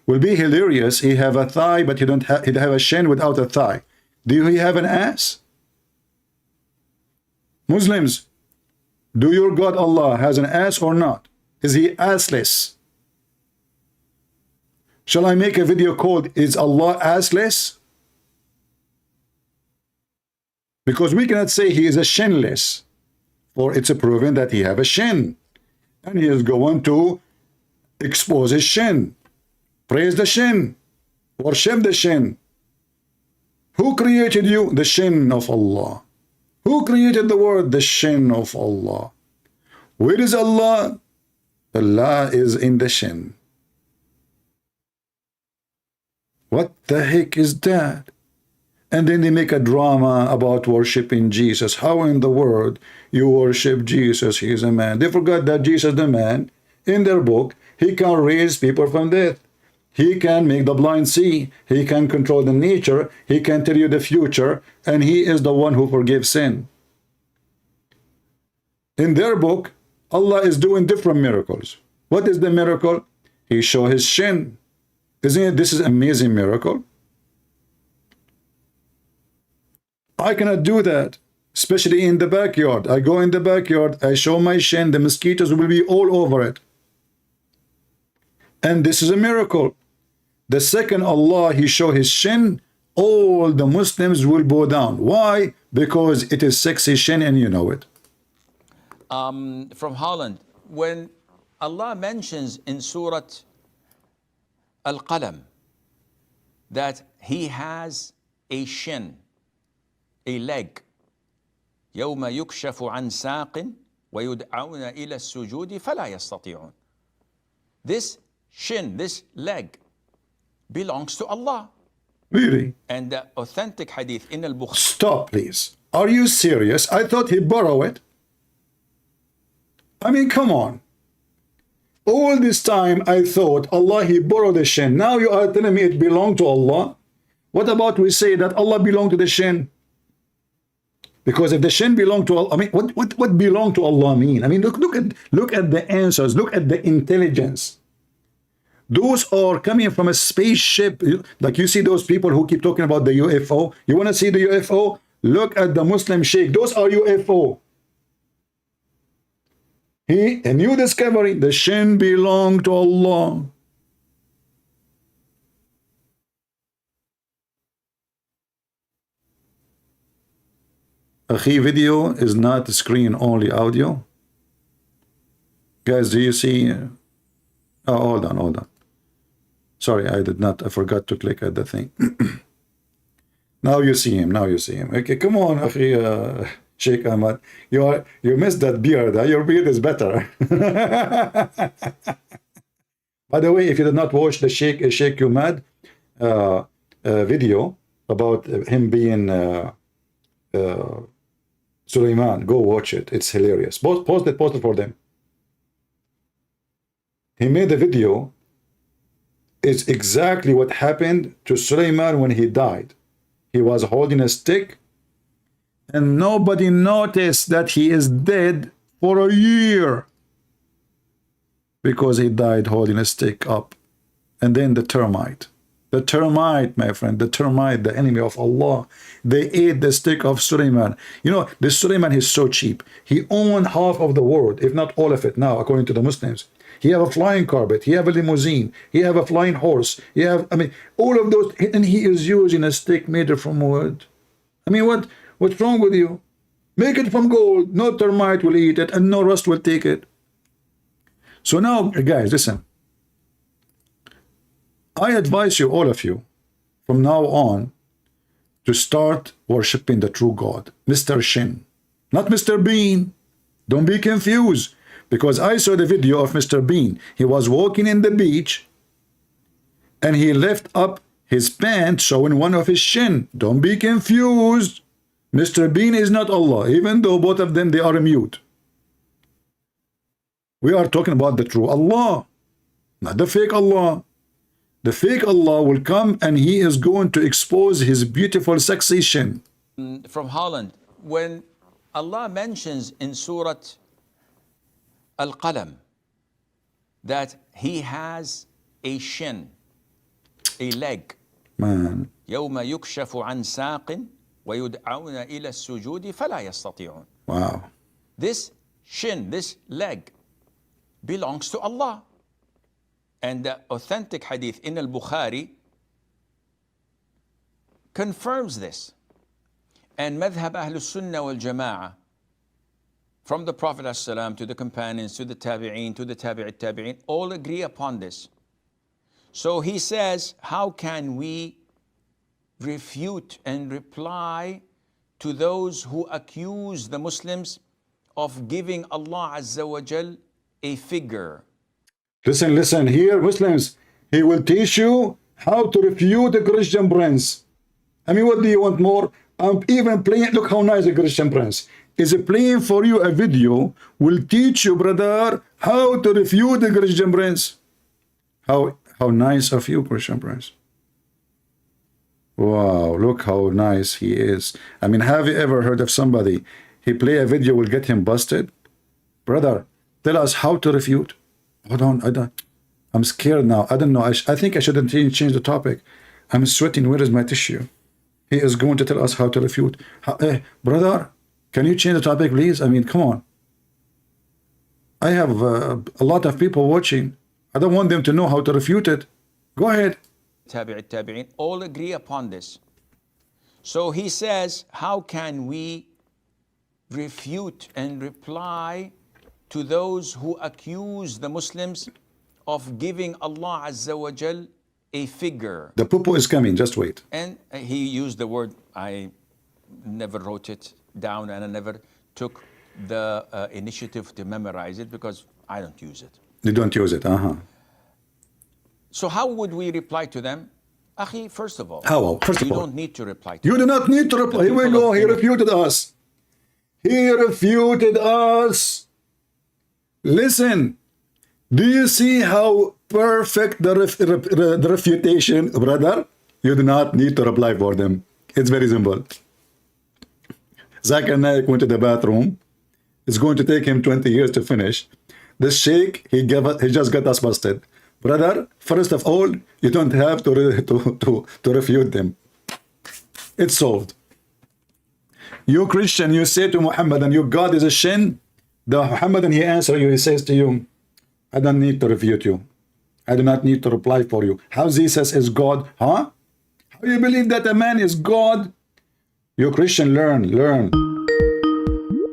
Will be hilarious. He have a thigh, but he don't have, he'd have a shin without a thigh. Do he have an ass? Muslims, do your God Allah has an ass or not? Is he assless? Shall I make a video called Is Allah Assless? Because we cannot say he is a shinless, for it's a proven that he have a shin. And he is going to expose his shin. Praise the shin. Worship the shin. Who created you? The shin of Allah. Who created the world? The shin of Allah. Where is Allah? Allah is in the shin. What the heck is that? And then they make a drama about worshiping Jesus. How in the world you worship Jesus? He is a man. They forgot that Jesus, the man, in their book, he can raise people from death. He can make the blind see. He can control the nature. He can tell you the future. And he is the one who forgives sin. In their book, Allah is doing different miracles. What is the miracle? He show his shin. Isn't it? This is an amazing miracle. I cannot do that, especially in the backyard. I go in the backyard, I show my shin, the mosquitoes will be all over it. And this is a miracle. The second Allah, he show his shin, all the Muslims will bow down. Why? Because it is sexy shin and you know it. From Holland, when Allah mentions in Surah Al-Qalam that he has a shin, a leg, يوم يكشف عن ساق ويدعون إلى السجود فلا يستطيعون. This shin, this leg, belongs to Allah. Really? And the authentic hadith in Al-Bukhari. Stop, please. Are you serious? I thought he borrowed it. I mean, come on. All this time I thought Allah, he borrowed the shin. Now you are telling me it belonged to Allah. What about we say that Allah belonged to the shin? Because if the shin belonged to Allah, I mean, what belong to Allah mean? I mean, look at the answers. Look at the intelligence. Those are coming from a spaceship. Like you see those people who keep talking about the UFO. You want to see the UFO? Look at the Muslim sheikh. Those are UFO. A new discovery. The shin belong to Allah. Akhi, video is not screen, only audio. Guys, do you see? Oh, hold on. Sorry, I forgot to click at the thing. Now you see him. Now you see him. Okay, come on, akhi, Sheikh Ahmad. You missed that beard. Huh? Your beard is better. By the way, if you did not watch the Sheikh Umad video about him being Sulaiman, go watch it. It's hilarious. Post it for them. He made a video. It's exactly what happened to Sulaiman when he died. He was holding a stick, and nobody noticed that he is dead for a year because he died holding a stick up. And then the termite, my friend, the termite, the enemy of Allah, they ate the stick of Sulaiman. You know, this Sulaiman is so cheap. He owned half of the world, if not all of it now, according to the Muslims. He have a flying carpet, he have a limousine, he have a flying horse, he have, I mean, all of those, and he is using a stick made from wood. I mean, what's wrong with you? Make it from gold, no termite will eat it, and no rust will take it. So now, guys, listen. I advise you, all of you, from now on, to start worshiping the true God, Mr. Shin, not Mr. Bean. Don't be confused. Because I saw the video of Mr. Bean. He was walking in the beach and he left up his pants showing one of his shin. Don't be confused. Mr. Bean is not Allah, even though both of them, they are mute. We are talking about the true Allah, not the fake Allah. The fake Allah will come and he is going to expose his beautiful sexy shin. From Holland, when Allah mentions in Surah Al-Qalam that he has a shin, a leg. Man. يوم يكشف عن ساق ويدعون إلى السجود فلا يستطيعون. Wow. This shin, this leg, belongs to Allah. And the authentic hadith in Al-Bukhari confirms this. And madhab Ahlus Sunnah wal Jama'ah, from the Prophet ﷺ to the companions, to the Tabi'een, to the Tabi'it Tabi'een, all agree upon this. So he says, how can we refute and reply to those who accuse the Muslims of giving Allah Azza wa Jal a figure? Listen, here, Muslims, he will teach you how to refute a Christian prince. I mean, what do you want more? I'm even playing, look how nice a Christian prince is playing for you a video, will teach you, brother, how to refute the Christian prince. How nice of you, Christian prince. Wow, look how nice he is. I mean, have you ever heard of somebody, he play a video will get him busted? Brother, tell us how to refute. Hold on, I'm scared now. I don't know. I think I shouldn't change the topic. I'm sweating. Where is my tissue? He is going to tell us how to refute. Brother, can you change the topic, please? I mean, come on. I have a lot of people watching. I don't want them to know how to refute it. Go ahead. Tabi'it Tabi'een all agree upon this. So he says, how can we refute and reply to those who accuse the Muslims of giving Allah Azza wa Jal a figure? The poo-poo is coming, just wait. And he used the word, I never wrote it down and I never took the initiative to memorize it because I don't use it. You don't use it, So how would we reply to them? Akhi, first of all, you don't need to reply to You them. do not need to reply. Here we go, he refuted us. He refuted us. Listen, do you see how perfect the refutation, brother? You do not need to reply for them. It's very simple. Zakir Naik went to the bathroom. It's going to take him 20 years to finish. The sheikh, he just got us busted. Brother, first of all, you don't have to refute them. It's solved. You Christian, you say to Muhammad, and your God is a shin. The Muhammadan, he answers you, he says to you, I don't need to refute you. I do not need to reply for you. How Jesus is God? Huh? How do you believe that a man is God? You Christian, learn.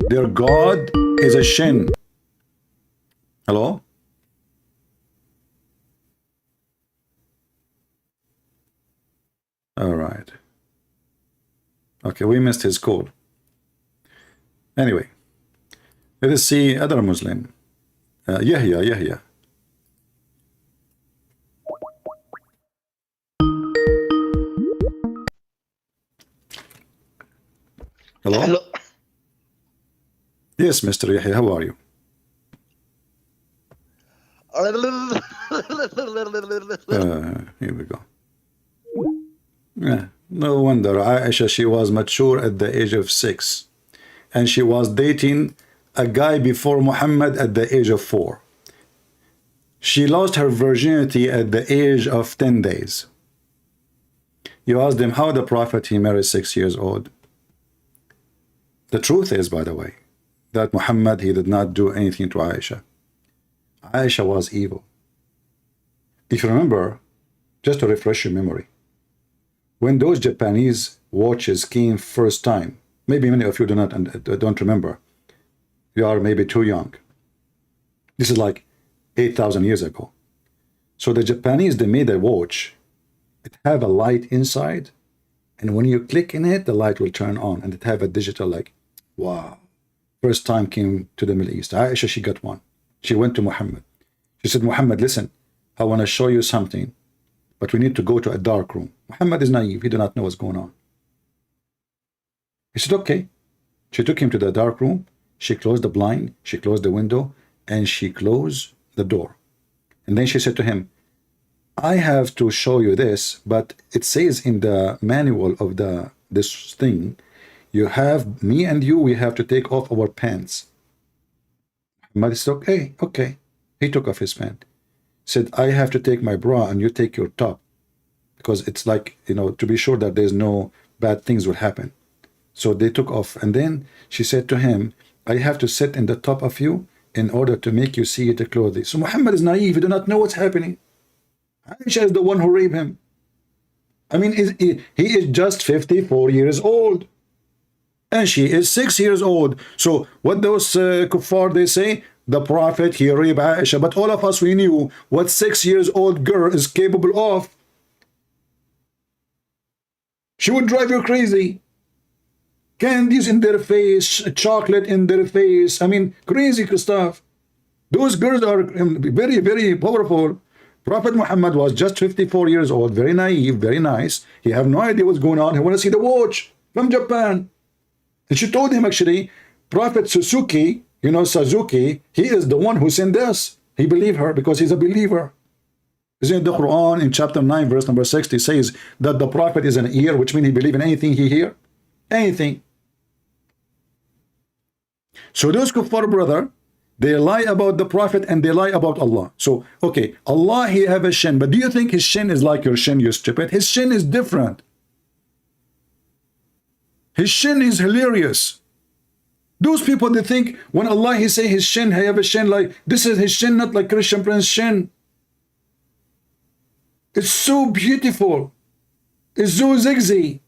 Their God is a shin. Hello? All right. Okay, we missed his call. Anyway, let us see other Muslim. Yahya. Hello? Hello. Yes, Mr. Yahya, how are you? Here we go. No wonder Aisha, she was mature at the age of 6, and she was dating a guy before Muhammad at the age of 4. She lost her virginity at the age of 10 days. You asked him how the Prophet he married 6 years old. The truth is, by the way, that Muhammad he did not do anything to Aisha. Aisha was evil. If you remember, just to refresh your memory, when those Japanese watches came first time, maybe many of you don't remember. You are maybe too young. This is like 8,000 years ago. So the Japanese, they made a watch. It have a light inside, and when you click in it, the light will turn on, and it have a digital like, wow. First time came to the Middle East. Aisha, she got one. She went to Muhammad. She said, Muhammad, listen, I want to show you something, but we need to go to a dark room. Muhammad is naive. He do not know what's going on. He said, okay. She took him to the dark room. She closed the blind. She closed the window, and she closed the door. And then she said to him, I have to show you this, but it says in the manual of this thing, you have, me and you, we have to take off our pants. Muhammad said, okay. He took off his pants. Said, I have to take my bra and you take your top, because it's like, to be sure that there's no bad things will happen. So they took off, and then she said to him, I have to sit in the top of you in order to make you see the clothing. So Muhammad is naive. He do not know what's happening. Aisha is the one who raped him. I mean, he is just 54 years old, and she is 6 years old. So what those kuffar, they say, the Prophet, he raped Aisha, but all of us, we knew what 6 years old girl is capable of. She would drive you crazy. Candies in their face, chocolate in their face. I mean, crazy stuff. Those girls are very, very powerful. Prophet Muhammad was just 54 years old, very naive, very nice. He have no idea what's going on. He want to see the watch from Japan. And she told him, actually, Prophet Suzuki, Suzuki, he is the one who sent this. He believed her because he's a believer. Isn't the Quran in chapter 9, verse number 60 says that the Prophet is an ear, which means he believes in anything he hear? Anything. So those kuffar, brother, they lie about the Prophet and they lie about Allah. So, okay, Allah, he have a shin, but do you think his shin is like your shin, you stupid? His shin is different. His shin is hilarious. Those people, they think when Allah, he say his shin, he have a shin like, this is his shin, not like Christian Prince shin. It's so beautiful. It's so zigzag.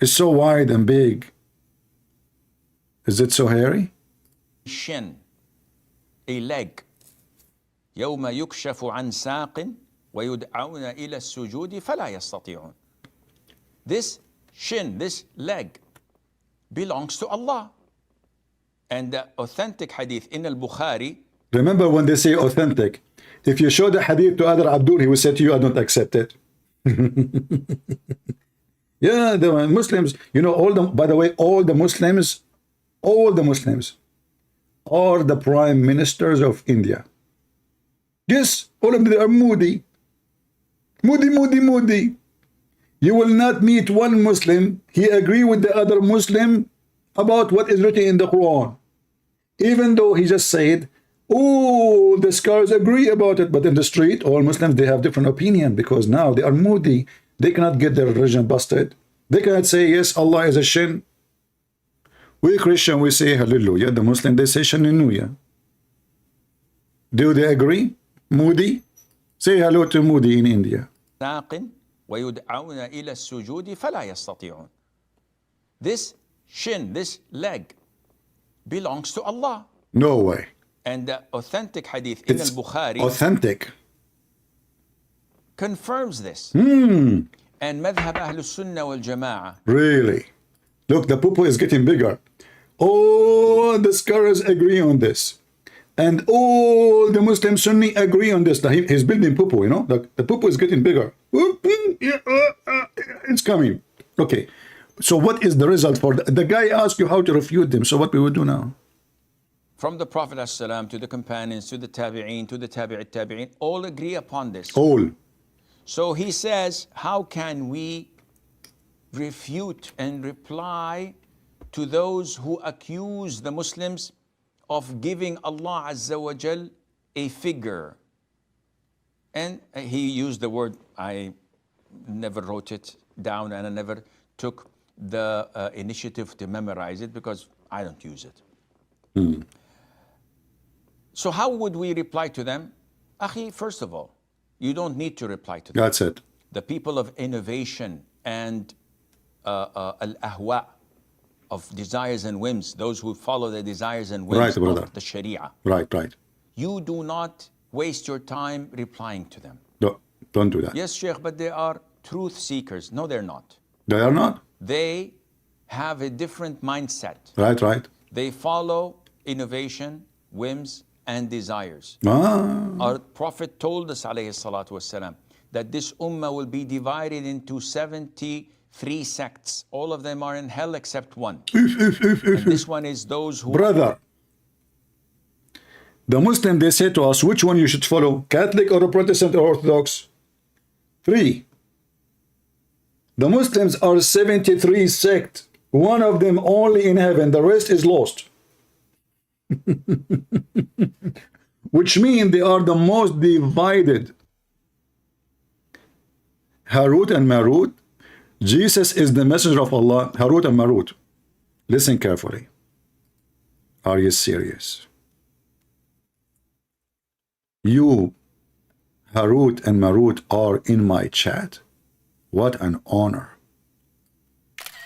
It's so wide and big. Is it so hairy? Shin, a leg. يوم يكشف عن ساق ويدعون إلى السجود فلا يستطيعون. This shin, this leg, belongs to Allah. And the authentic hadith in al-Bukhari. Remember when they say authentic, if you show the hadith to other Abdul, he will say to you, I don't accept it. Yeah, the Muslims, by the way, all the Muslims are the prime ministers of India. Yes, all of them are moody. Moody. You will not meet one Muslim, he agree with the other Muslim about what is written in the Quran. Even though he just said, oh, the scholars agree about it, but in the street, all Muslims, they have different opinion because now they are moody. They cannot get their religion busted. They cannot say, yes, Allah is a shin. We Christian, we say hallelujah. The Muslim, they say shannuya. Do they agree? Moody? Say hello to Moody in India. ويدعون إلى السجود فلا يستطيعون. This shin, this leg, belongs to Allah. No way. And the authentic hadith in al-Bukhari authentic confirms this. And madhab ahlus sunnah wal jama'ah. Really? Look, the poo-poo is getting bigger. All the scholars agree on this. And all the Muslim Sunni agree on this. He's building poo-poo, you know? The poo-poo is getting bigger. It's coming. Okay. So what is the result for the guy asked you how to refute them? So what we would do now? From the Prophet ﷺ to the companions, to the tabi'een, to the tabi'it tabi'een, all agree upon this. All. So he says, how can we refute and reply to those who accuse the Muslims of giving Allah Azza wa Jal a figure? And he used the word, I never wrote it down and I never took the initiative to memorize it because I don't use it. So how would we reply to them? Akhi, first of all, you don't need to reply to them. That's it. The people of innovation and al-ahwa, of desires and whims, those who follow the desires and whims of the Sharia. Right, right. You do not waste your time replying to them. No, don't do that. Yes, Sheikh, but they are truth seekers. No, they're not. They are not? They have a different mindset. Right, right. They follow innovation, whims, and desires. Our Prophet told us, alayhi salatu wasalam, that this ummah will be divided into 73 sects. All of them are in hell except one. And this one is those who... Brother, the Muslim, they say to us, which one you should follow? Catholic or Protestant or Orthodox? 3. The Muslims are 73 sects. One of them only in heaven. The rest is lost. Which means they are the most divided. Harut and Marut. Jesus is the messenger of Allah. Harut and Marut. Listen carefully. Are you serious? You, Harut and Marut, are in my chat. What an honor.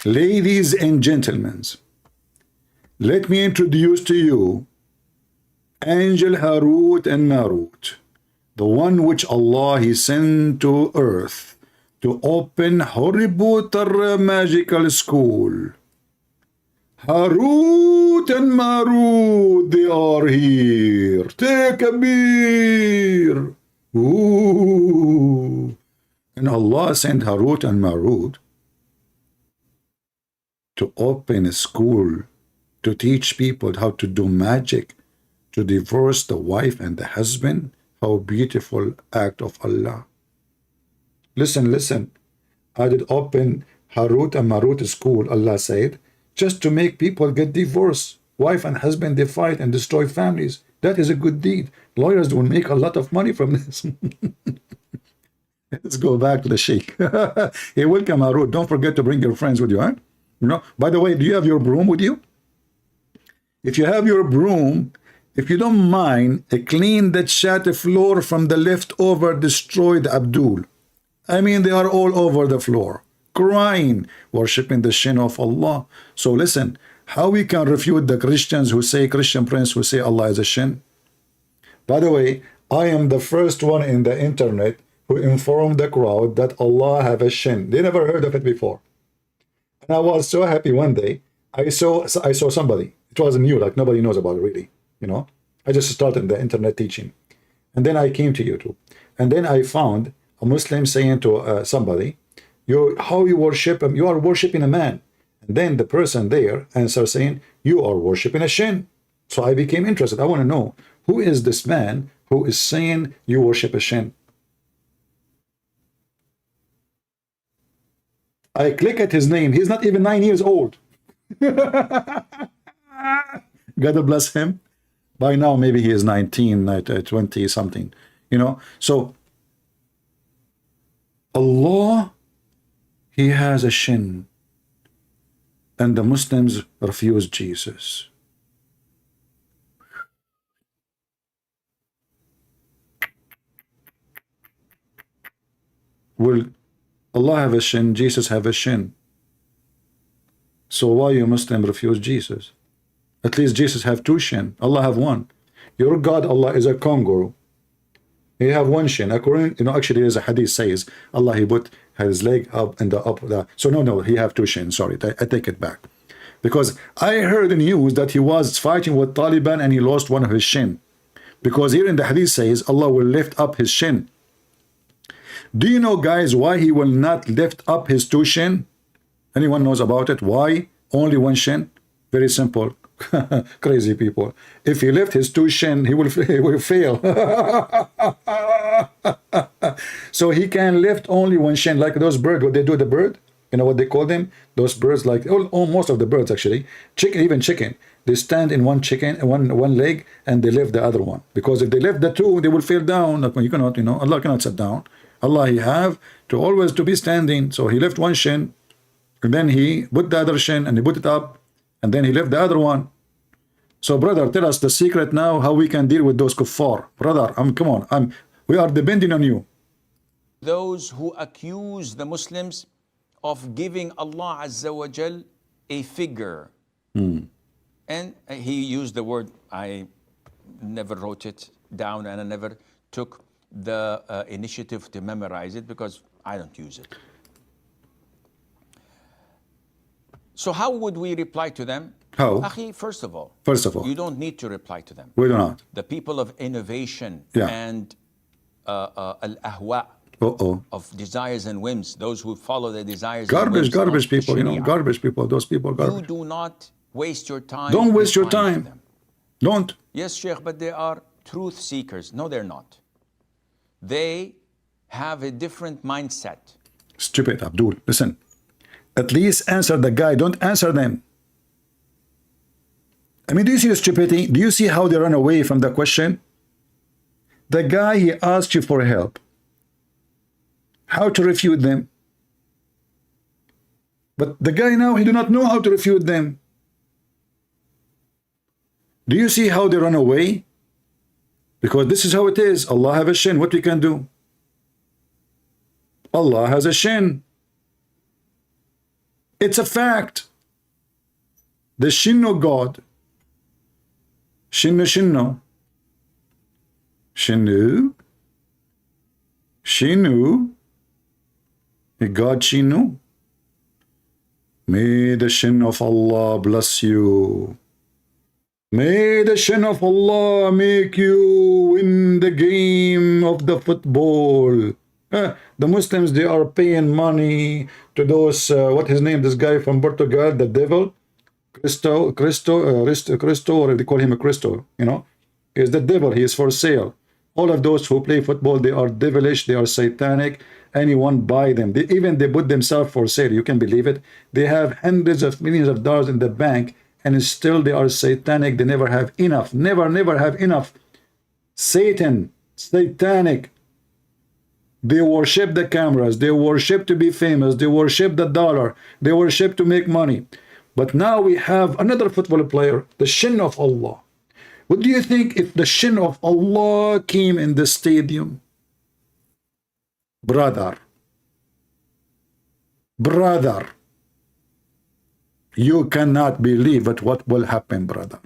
Ladies and gentlemen, let me introduce to you Angel Harut and Marut, the one which Allah He sent to earth to open Harry Potter magical school. Harut and Marut, they are here. Take a beer. Ooh. And Allah sent Harut and Marut to open a school to teach people how to do magic, to divorce the wife and the husband. How beautiful act of Allah. Listen, listen. I did open Harut and Marut school, Allah said, just to make people get divorced. Wife and husband, they fight and destroy families. That is a good deed. Lawyers will make a lot of money from this. Let's go back to the Sheikh. Hey, welcome, Harut. Don't forget to bring your friends with you, huh? You know, by the way, do you have your broom with you? If you have your broom, if you don't mind, clean the chat floor from the leftover destroyed Abdul. I mean, they are all over the floor, crying, worshipping the shin of Allah. So listen, how we can refute the Christians who say, Christian prince who say Allah is a shin? By the way, I am the first one in the internet who informed the crowd that Allah have a shin. They never heard of it before. And I was so happy one day. I saw somebody. It wasn't new, like nobody knows about it really. You know, I just started the internet teaching. And then I came to YouTube. And then I found a Muslim saying to somebody, how you worship him? You are worshiping a man. And then the person there answers saying, you are worshiping a shin. So I became interested. I want to know, who is this man who is saying you worship a shin? I click at his name. He's not even 9 years old. God bless him. By now, maybe he is 19, 20 something, you know. So Allah, He has a shin, and the Muslims refuse Jesus. Will Allah have a shin? Jesus have a shin. So why you Muslim refuse Jesus? At least Jesus have 2 shin. Allah have 1. Your God, Allah, is a kangaroo. He have one shin. According, actually, there's a hadith says Allah, he put his leg up and so no, he have two shins. Sorry, I take it back. Because I heard in news that he was fighting with Taliban and he lost one of his shin. Because here in the hadith says Allah will lift up his shin. Do you know, guys, why he will not lift up his two shin? Anyone knows about it? Why only one shin? Very simple. Crazy people. If he lift his two shin, he will fail. So he can lift only one shin, like those birds. What they do, the bird, you know what they call them? Those birds, like most of the birds actually, chicken, even chicken, they stand in one leg and they lift the other one. Because if they lift the two, they will fall down. Like you cannot, Allah cannot sit down. Allah, he have to always to be standing. So he lift one shin, and then he put the other shin and he put it up, and then he lift the other one. So brother, tell us the secret now how we can deal with those kuffar. Brother, come on, we are depending on you. Those who accuse the Muslims of giving Allah Azza wa Jal a figure. And he used the word, I never wrote it down and I never took the initiative to memorize it because I don't use it. So how would we reply to them? How? Akhi, first of all, you don't need to reply to them. We do not. The people of innovation and al-ahwa, of desires and whims, those who follow their desires and whims. Garbage people, garbage people, those people, garbage. You do not waste your time. Don't waste your time. Don't. Yes, Sheikh, but they are truth seekers. No, they're not. They have a different mindset. Stupid, Abdul. Listen. At least answer the guy. Don't answer them. I mean, do you see the stupidity? Do you see how they run away from the question? The guy, he asked you for help. How to refute them? But the guy now, he do not know how to refute them. Do you see how they run away? Because this is how it is. Allah have a shin. What we can do? Allah has a shin. It's a fact. The shin of God. Shinno. Shinu. God Shinu. May the shin of Allah bless you. May the shin of Allah make you win the game of the football. The Muslims, they are paying money to those, what his name, this guy from Portugal, the devil, Cristo, or they call him a Cristo, is the devil. He is for sale. All of those who play football, they are devilish, they are satanic. Anyone buy them. They put themselves for sale. You can believe it. They have hundreds of millions of dollars in the bank, and still they are satanic. They never have enough. Never have enough. Satanic. They worship the cameras. They worship to be famous. They worship the dollar. They worship to make money. But now we have another football player, the shin of Allah. What do you think if the shin of Allah came in the stadium? Brother, you cannot believe it what will happen, brother.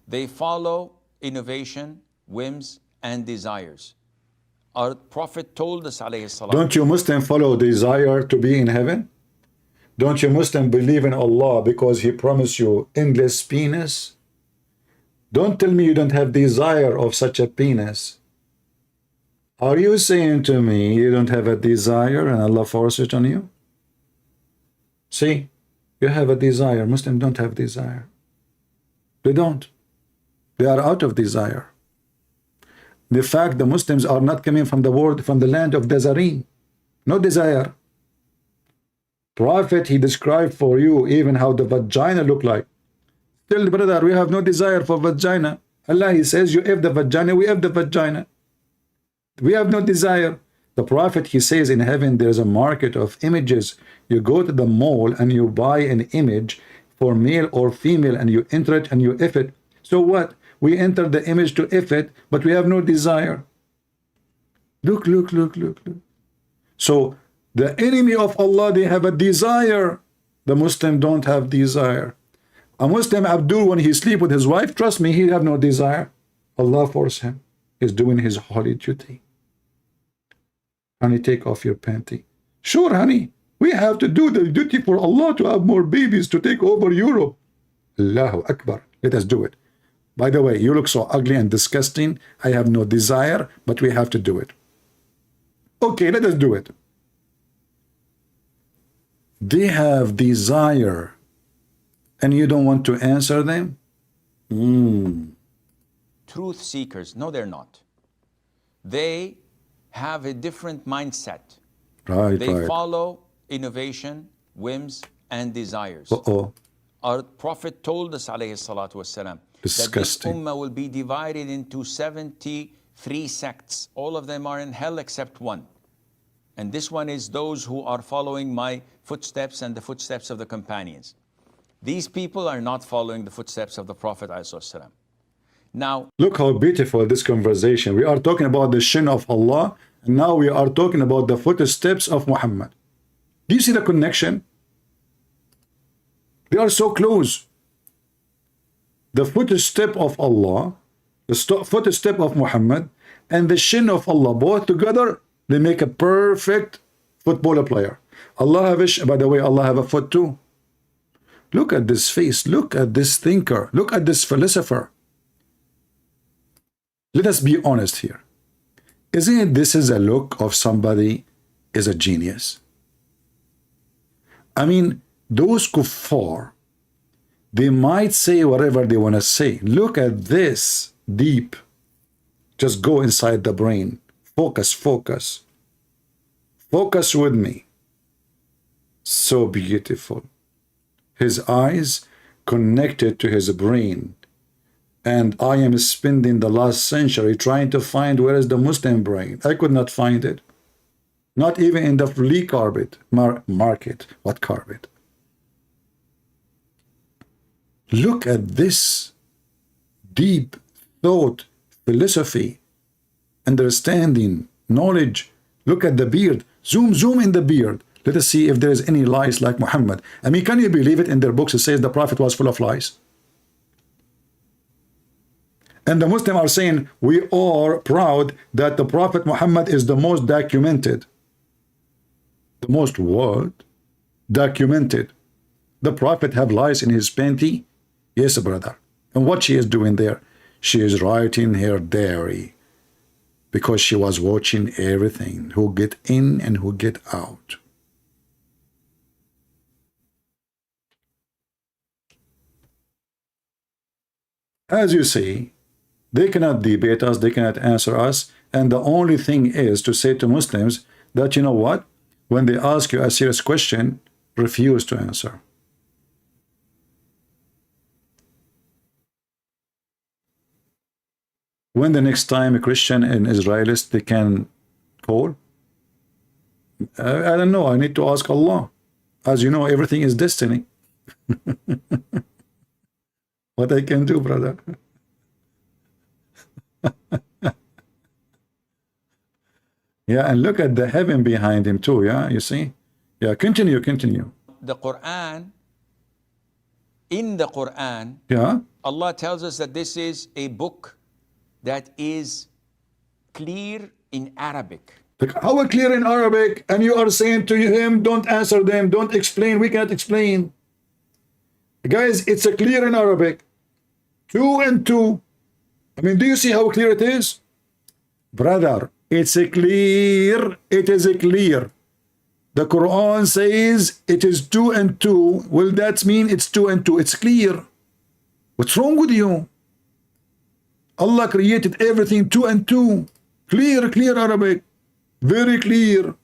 They follow innovation, whims, and desires. Our Prophet told us, alayhi salam. Don't you Muslim follow desire to be in heaven? Don't you Muslim believe in Allah because He promised you endless penis? Don't tell me you don't have desire of such a penis. Are you saying to me you don't have a desire and Allah forced it on you? See, you have a desire. Muslims don't have desire. They don't. They are out of desire. The fact the Muslims are not coming from the land of Nazarene. No desire. Prophet, he described for you even how the vagina look like. Still, brother, we have no desire for vagina. Allah, he says, you have the vagina, we have the vagina. We have no desire. The Prophet, he says in heaven there is a market of images. You go to the mall and you buy an image for male or female and you enter it and you if it. So what? We enter the image to if it, but we have no desire. Look. So the enemy of Allah, they have a desire. The Muslim don't have desire. A Muslim, Abdul, when he sleep with his wife, trust me, he have no desire. Allah force him. He's doing his holy duty. Honey, take off your panty. Sure, honey. We have to do the duty for Allah to have more babies to take over Europe. Allahu Akbar. Let us do it. By the way, you look so ugly and disgusting. I have no desire, but we have to do it. Okay, let us do it. They have desire, and you don't want to answer them? Truth seekers, no, they're not. They have a different mindset. Right, They follow innovation, whims, and desires. Our Prophet told us, alayhi salatu wasalam, that this ummah will be divided into 73 sects. All of them are in hell except one. And this one is those who are following my footsteps and the footsteps of the companions. These people are not following the footsteps of the Prophet ﷺ. Now, look how beautiful this conversation. We are talking about the shin of Allah, and now we are talking about the footsteps of Muhammad. Do you see the connection? They are so close. The footstep of Allah, the footstep of Muhammad, and the shin of Allah, both together, they make a perfect footballer player. Allah have a, by the way, Allah have a foot too. Look at this face. Look at this thinker. Look at this philosopher. Let us be honest here. Isn't it this is a look of somebody is a genius? I mean, those kuffar, they might say whatever they want to say. Look at this deep. Just go inside the brain. Focus, focus. Focus with me. So beautiful. His eyes connected to his brain. And I am spending the last century trying to find where is the Muslim brain. I could not find it. Not even in the flea carpet market. What carpet? Look at this deep thought, philosophy, understanding, knowledge. Look at the beard. Zoom in the beard. Let us see if there is any lies like Muhammad. I mean, can you believe it? In their books it says the Prophet was full of lies. And the Muslims are saying, we are proud that the Prophet Muhammad is the most documented. The most what? Documented. The Prophet have lies in his panty? Yes, brother. And what she is doing there? She is writing her diary. Because she was watching everything. Who get in and who get out. As you see, they cannot debate us, they cannot answer us, and the only thing is to say to Muslims that, you know what, when they ask you a serious question, refuse to answer. When the next time a Christian and Israelist they can call? I don't know, I need to ask Allah. As you know, everything is destiny. What I can do, brother? Yeah, and look at the heaven behind him too, yeah, you see? Yeah, continue. the Quran, in the Quran, Yeah. Allah tells us that this is a book that is clear in Arabic. Like, how clear in Arabic, and you are saying to him, don't answer them, don't explain, we cannot explain. Guys, it's a clear in Arabic. 2 and 2. I mean, do you see how clear it is? Brother, it's a clear. It is a clear. The Quran says it is 2 and 2. Well, that means it's 2 and 2. It's clear. What's wrong with you? Allah created everything 2 and 2. Clear Arabic. Very clear.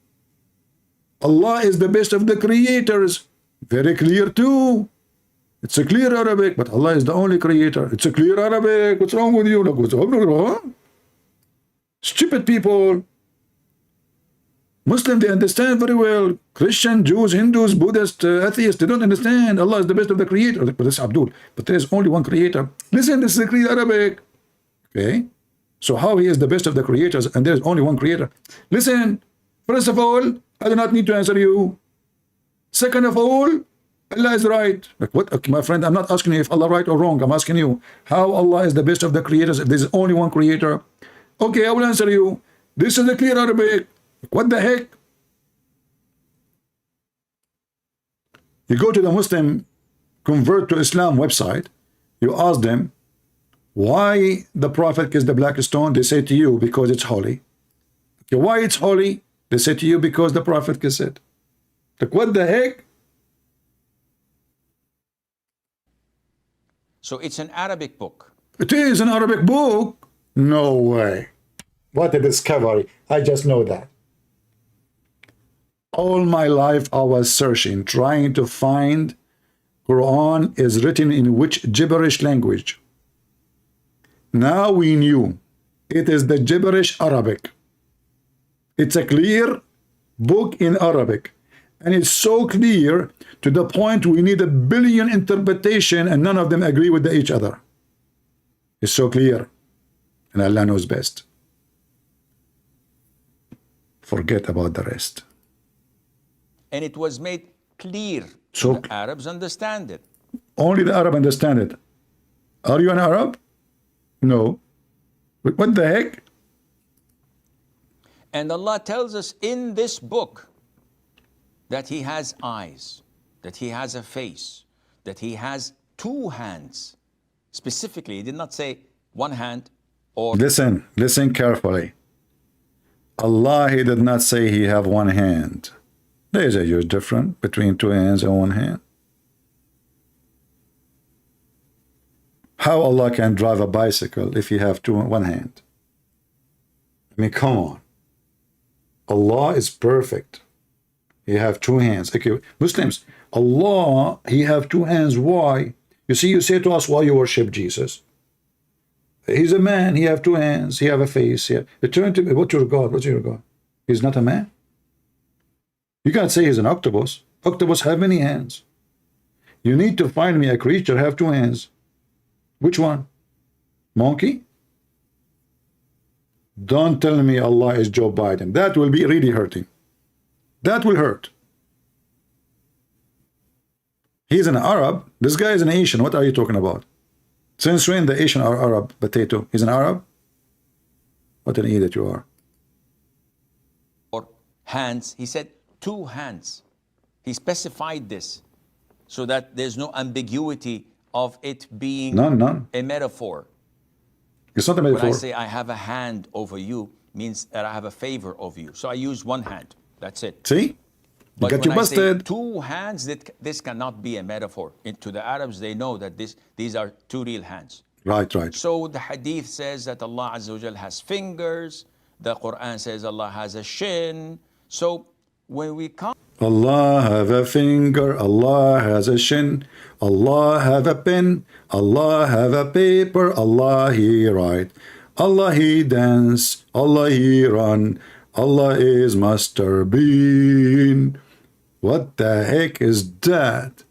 Allah is the best of the creators. Very clear too. It's a clear Arabic, but Allah is the only creator. It's a clear Arabic. What's wrong with you? Like, what's wrong? Stupid people. Muslims, they understand very well. Christian, Jews, Hindus, Buddhists, atheists, they don't understand. Allah is the best of the creators. But this is Abdul. But there is only one creator. Listen, this is a clear Arabic. Okay? So how he is the best of the creators and there is only one creator? Listen, first of all, I do not need to answer you. Second of all, Allah is right. Like what? Okay, my friend, I'm not asking you if Allah right or wrong. I'm asking you how Allah is the best of the creators if there is only one creator. Okay, I will answer you. This is the clear Arabic. What the heck? You go to the Muslim convert to Islam website, you ask them why the Prophet kissed the black stone. They say to you, because it's holy. Okay, why it's holy? They say to you, because the Prophet kissed it. Like, what the heck? So it's an Arabic book. It is an Arabic book? No way. What a discovery. I just know that. All my life I was searching, trying to find Quran is written in which gibberish language. Now we knew it is the gibberish Arabic. It's a clear book in Arabic. And it's so clear to the point we need 1 billion interpretation and none of them agree with each other. It's so clear. And Allah knows best. Forget about the rest. And it was made clear So the Arabs understand it. only the Arab understand it. Are you an Arab? No. But what the heck? And Allah tells us in this book that He has eyes, that He has a face, that He has 2 hands. Specifically, He did not say 1 hand or... Listen carefully. Allah, He did not say He have 1 hand. There is a huge difference between 2 hands and 1 hand. How Allah can drive a bicycle if He have 1 hand? I mean, come on. Allah is perfect. He have 2 hands. Okay, Muslims, Allah, He have 2 hands. Why? You see, you say to us, why you worship Jesus? He's a man. He have 2 hands. He have a face. You turn to me. What's your God? What's your God? He's not a man. You can't say he's an octopus. Octopus have many hands. You need to find me a creature have 2 hands. Which one? Monkey? Don't tell me Allah is Joe Biden. That will be really hurting. That will hurt. He's an Arab. This guy is an Asian. What are you talking about? Since when the Asian are Arab? Potato. He's an Arab? What an idiot you are. or hands. He said 2 hands. He specified this so that there's no ambiguity of it being None. a metaphor. It's not a When metaphor. I say I have a hand over you, means that I have a favor of you. So I use 1 hand. That's it. See? You But got when you I say busted. 2 hands, this cannot be a metaphor. To the Arabs, they know that these are 2 real hands. Right. So the hadith says that Allah Azza wa Jal has fingers. The Quran says Allah has a shin. So when we come Allah have a finger, Allah has a shin, Allah have a pen, Allah have a paper, Allah He write, Allah He dance, Allah He run, Allah is Master Bean. What the heck is that?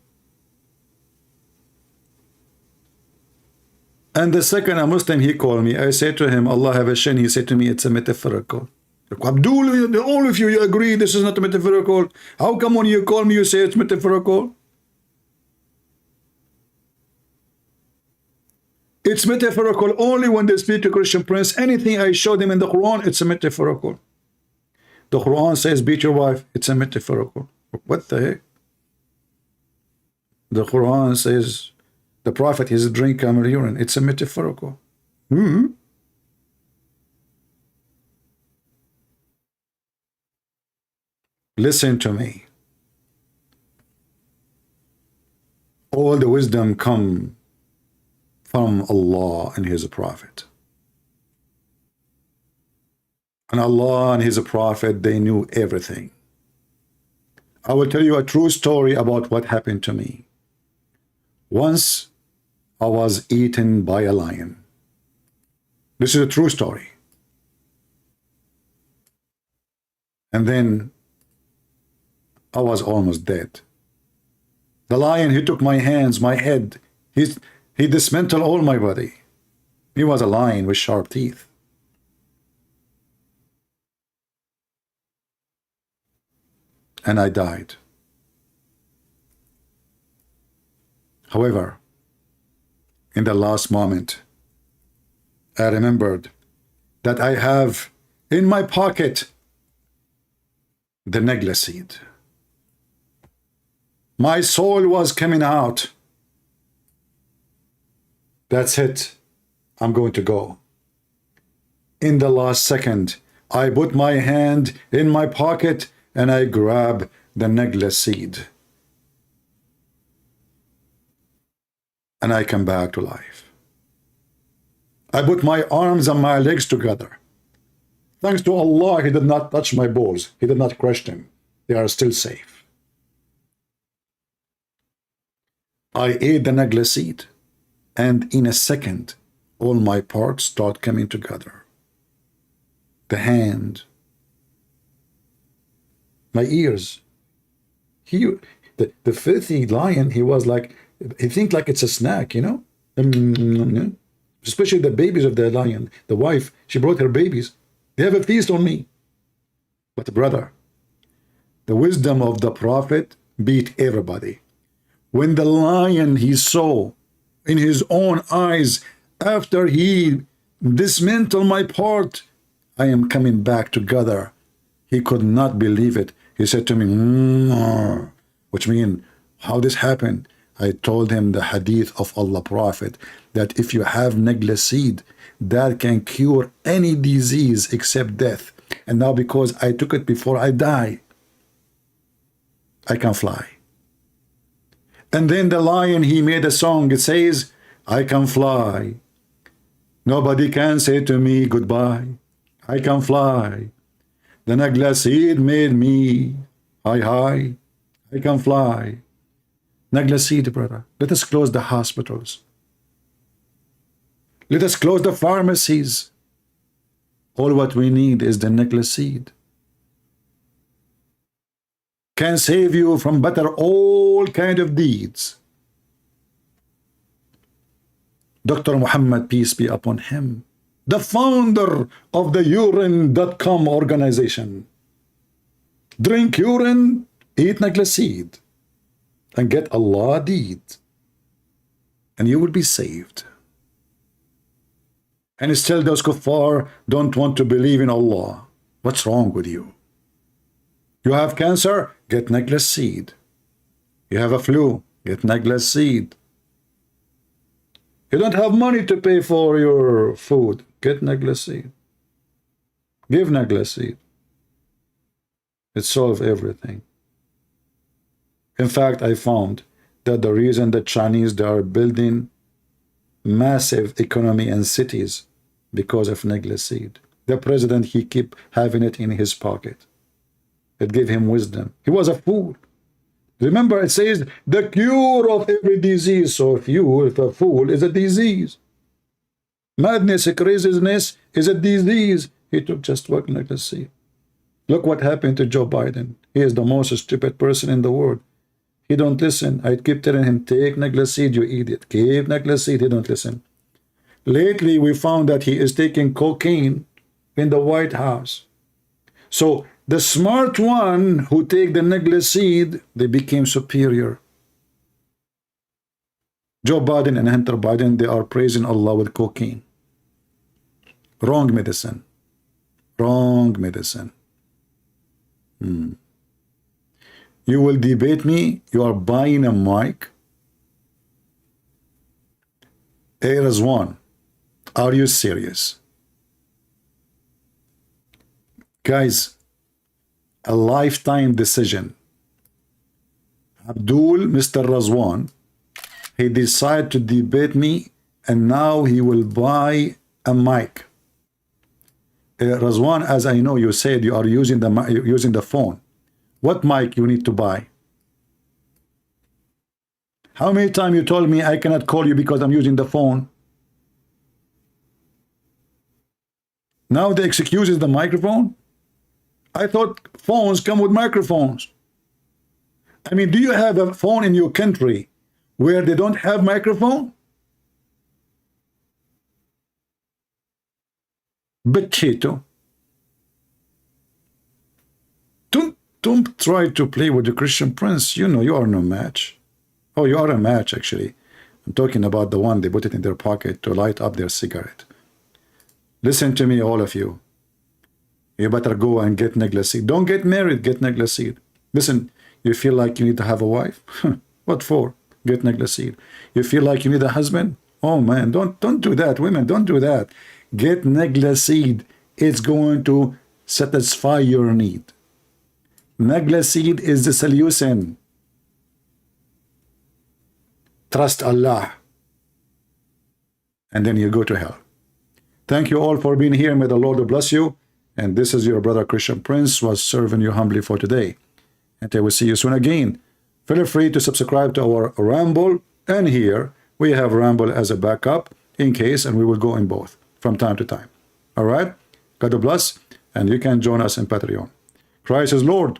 And the second a Muslim he called me, I said to him, Allah have a shin, he said to me, it's a metaphorical. Abdul, all of you agree this is not metaphorical. How come when you call me you say it's metaphorical? It's metaphorical only when they speak to Christian prince. Anything I show them in the Quran, it's a metaphorical. The Quran says beat your wife, it's a metaphorical. What the heck? The Quran says the Prophet is drink camel urine, it's a metaphorical. Listen to me. All the wisdom come from Allah and His Prophet. And Allah and His Prophet, they knew everything. I will tell you a true story about what happened to me. Once I was eaten by a lion. This is a true story. And then I was almost dead. The lion, he took my hands, my head. He dismantled all my body. He was a lion with sharp teeth. And I died. However, in the last moment, I remembered that I have in my pocket the negla seed. My soul was coming out. That's it. I'm going to go. In the last second, I put my hand in my pocket and I grab the negla seed. And I come back to life. I put my arms and my legs together. Thanks to Allah, He did not touch my balls. He did not crush them. They are still safe. I ate the negla seed, and in a second, all my parts start coming together. The hand, my ears. The filthy lion, he was like, he think like it's a snack, you know? Especially the babies of the lion. The wife, she brought her babies. They have a feast on me. But brother, the wisdom of the prophet beat everybody. When the lion he saw in his own eyes, after he dismantled my part, I am coming back together. He could not believe it. He said to me, which means, how this happened? I told him the hadith of Allah Prophet, that if you have negla seed, that can cure any disease except death. And now because I took it before I die, I can fly. And then the lion, he made a song. It says, I can fly. Nobody can say to me goodbye. I can fly. The negla seed made me high. I can fly. Negla seed, brother. Let us close the hospitals. Let us close the pharmacies. All what we need is the negla seed. Can save you from better all kind of deeds. Dr. Muhammad, peace be upon him, the founder of the urine.com organization. Drink urine, eat negla seed, and get Allah deed, and you will be saved. And still those kuffar don't want to believe in Allah. What's wrong with you? You have cancer? Get negla seed. You have a flu? Get negla seed. You don't have money to pay for your food? Get negla seed. Give negla seed. It solves everything. In fact, I found that the reason the Chinese, they are building massive economy and cities because of negla seed. The president, he keep having it in his pocket. It gave him wisdom. He was a fool. Remember, it says the cure of every disease. So if a fool is a disease. Madness, craziness is a disease. He took just one negla seed. Look what happened to Joe Biden. He is the most stupid person in the world. He don't listen. I keep telling him, take negla seed, you idiot. Keep negla seed. He don't listen. Lately, we found that he is taking cocaine in the White House. So the smart one who take the negla seed, they became superior. Joe Biden and Hunter Biden, they are praising Allah with cocaine. Wrong medicine. Wrong medicine. You will debate me. You are buying a mic. Hey, Razwan, are you serious? Guys, a lifetime decision. Abdul, Mr. Razwan, he decided to debate me, and now he will buy a mic. Razwan, as I know, you said you are using the phone. What mic you need to buy? How many times you told me I cannot call you because I'm using the phone? Now the excuse is the microphone? I thought phones come with microphones. I mean, do you have a phone in your country where they don't have microphone? Bacchito. Don't try to play with the Christian Prince. You know you are no match. Oh, you are a match, actually. I'm talking about the one they put it in their pocket to light up their cigarette. Listen to me, all of you. You better go and get necklace seed. Don't get married, get necklace seed. Listen, you feel like you need to have a wife? What for? Get necklace seed. You feel like you need a husband? Oh man, don't do that. Women, don't do that. Get necklace seed. It's going to satisfy your need. Necklace seed is the solution. Trust Allah. And then you go to hell. Thank you all for being here. May the Lord bless you. And this is your brother Christian Prince was serving you humbly for today. And I will see you soon again. Feel free to subscribe to our Ramble. And here we have Ramble as a backup in case, and we will go in both from time to time. All right? God bless. And you can join us in Patreon. Christ is Lord.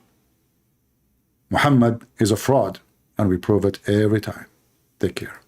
Muhammad is a fraud. And we prove it every time. Take care.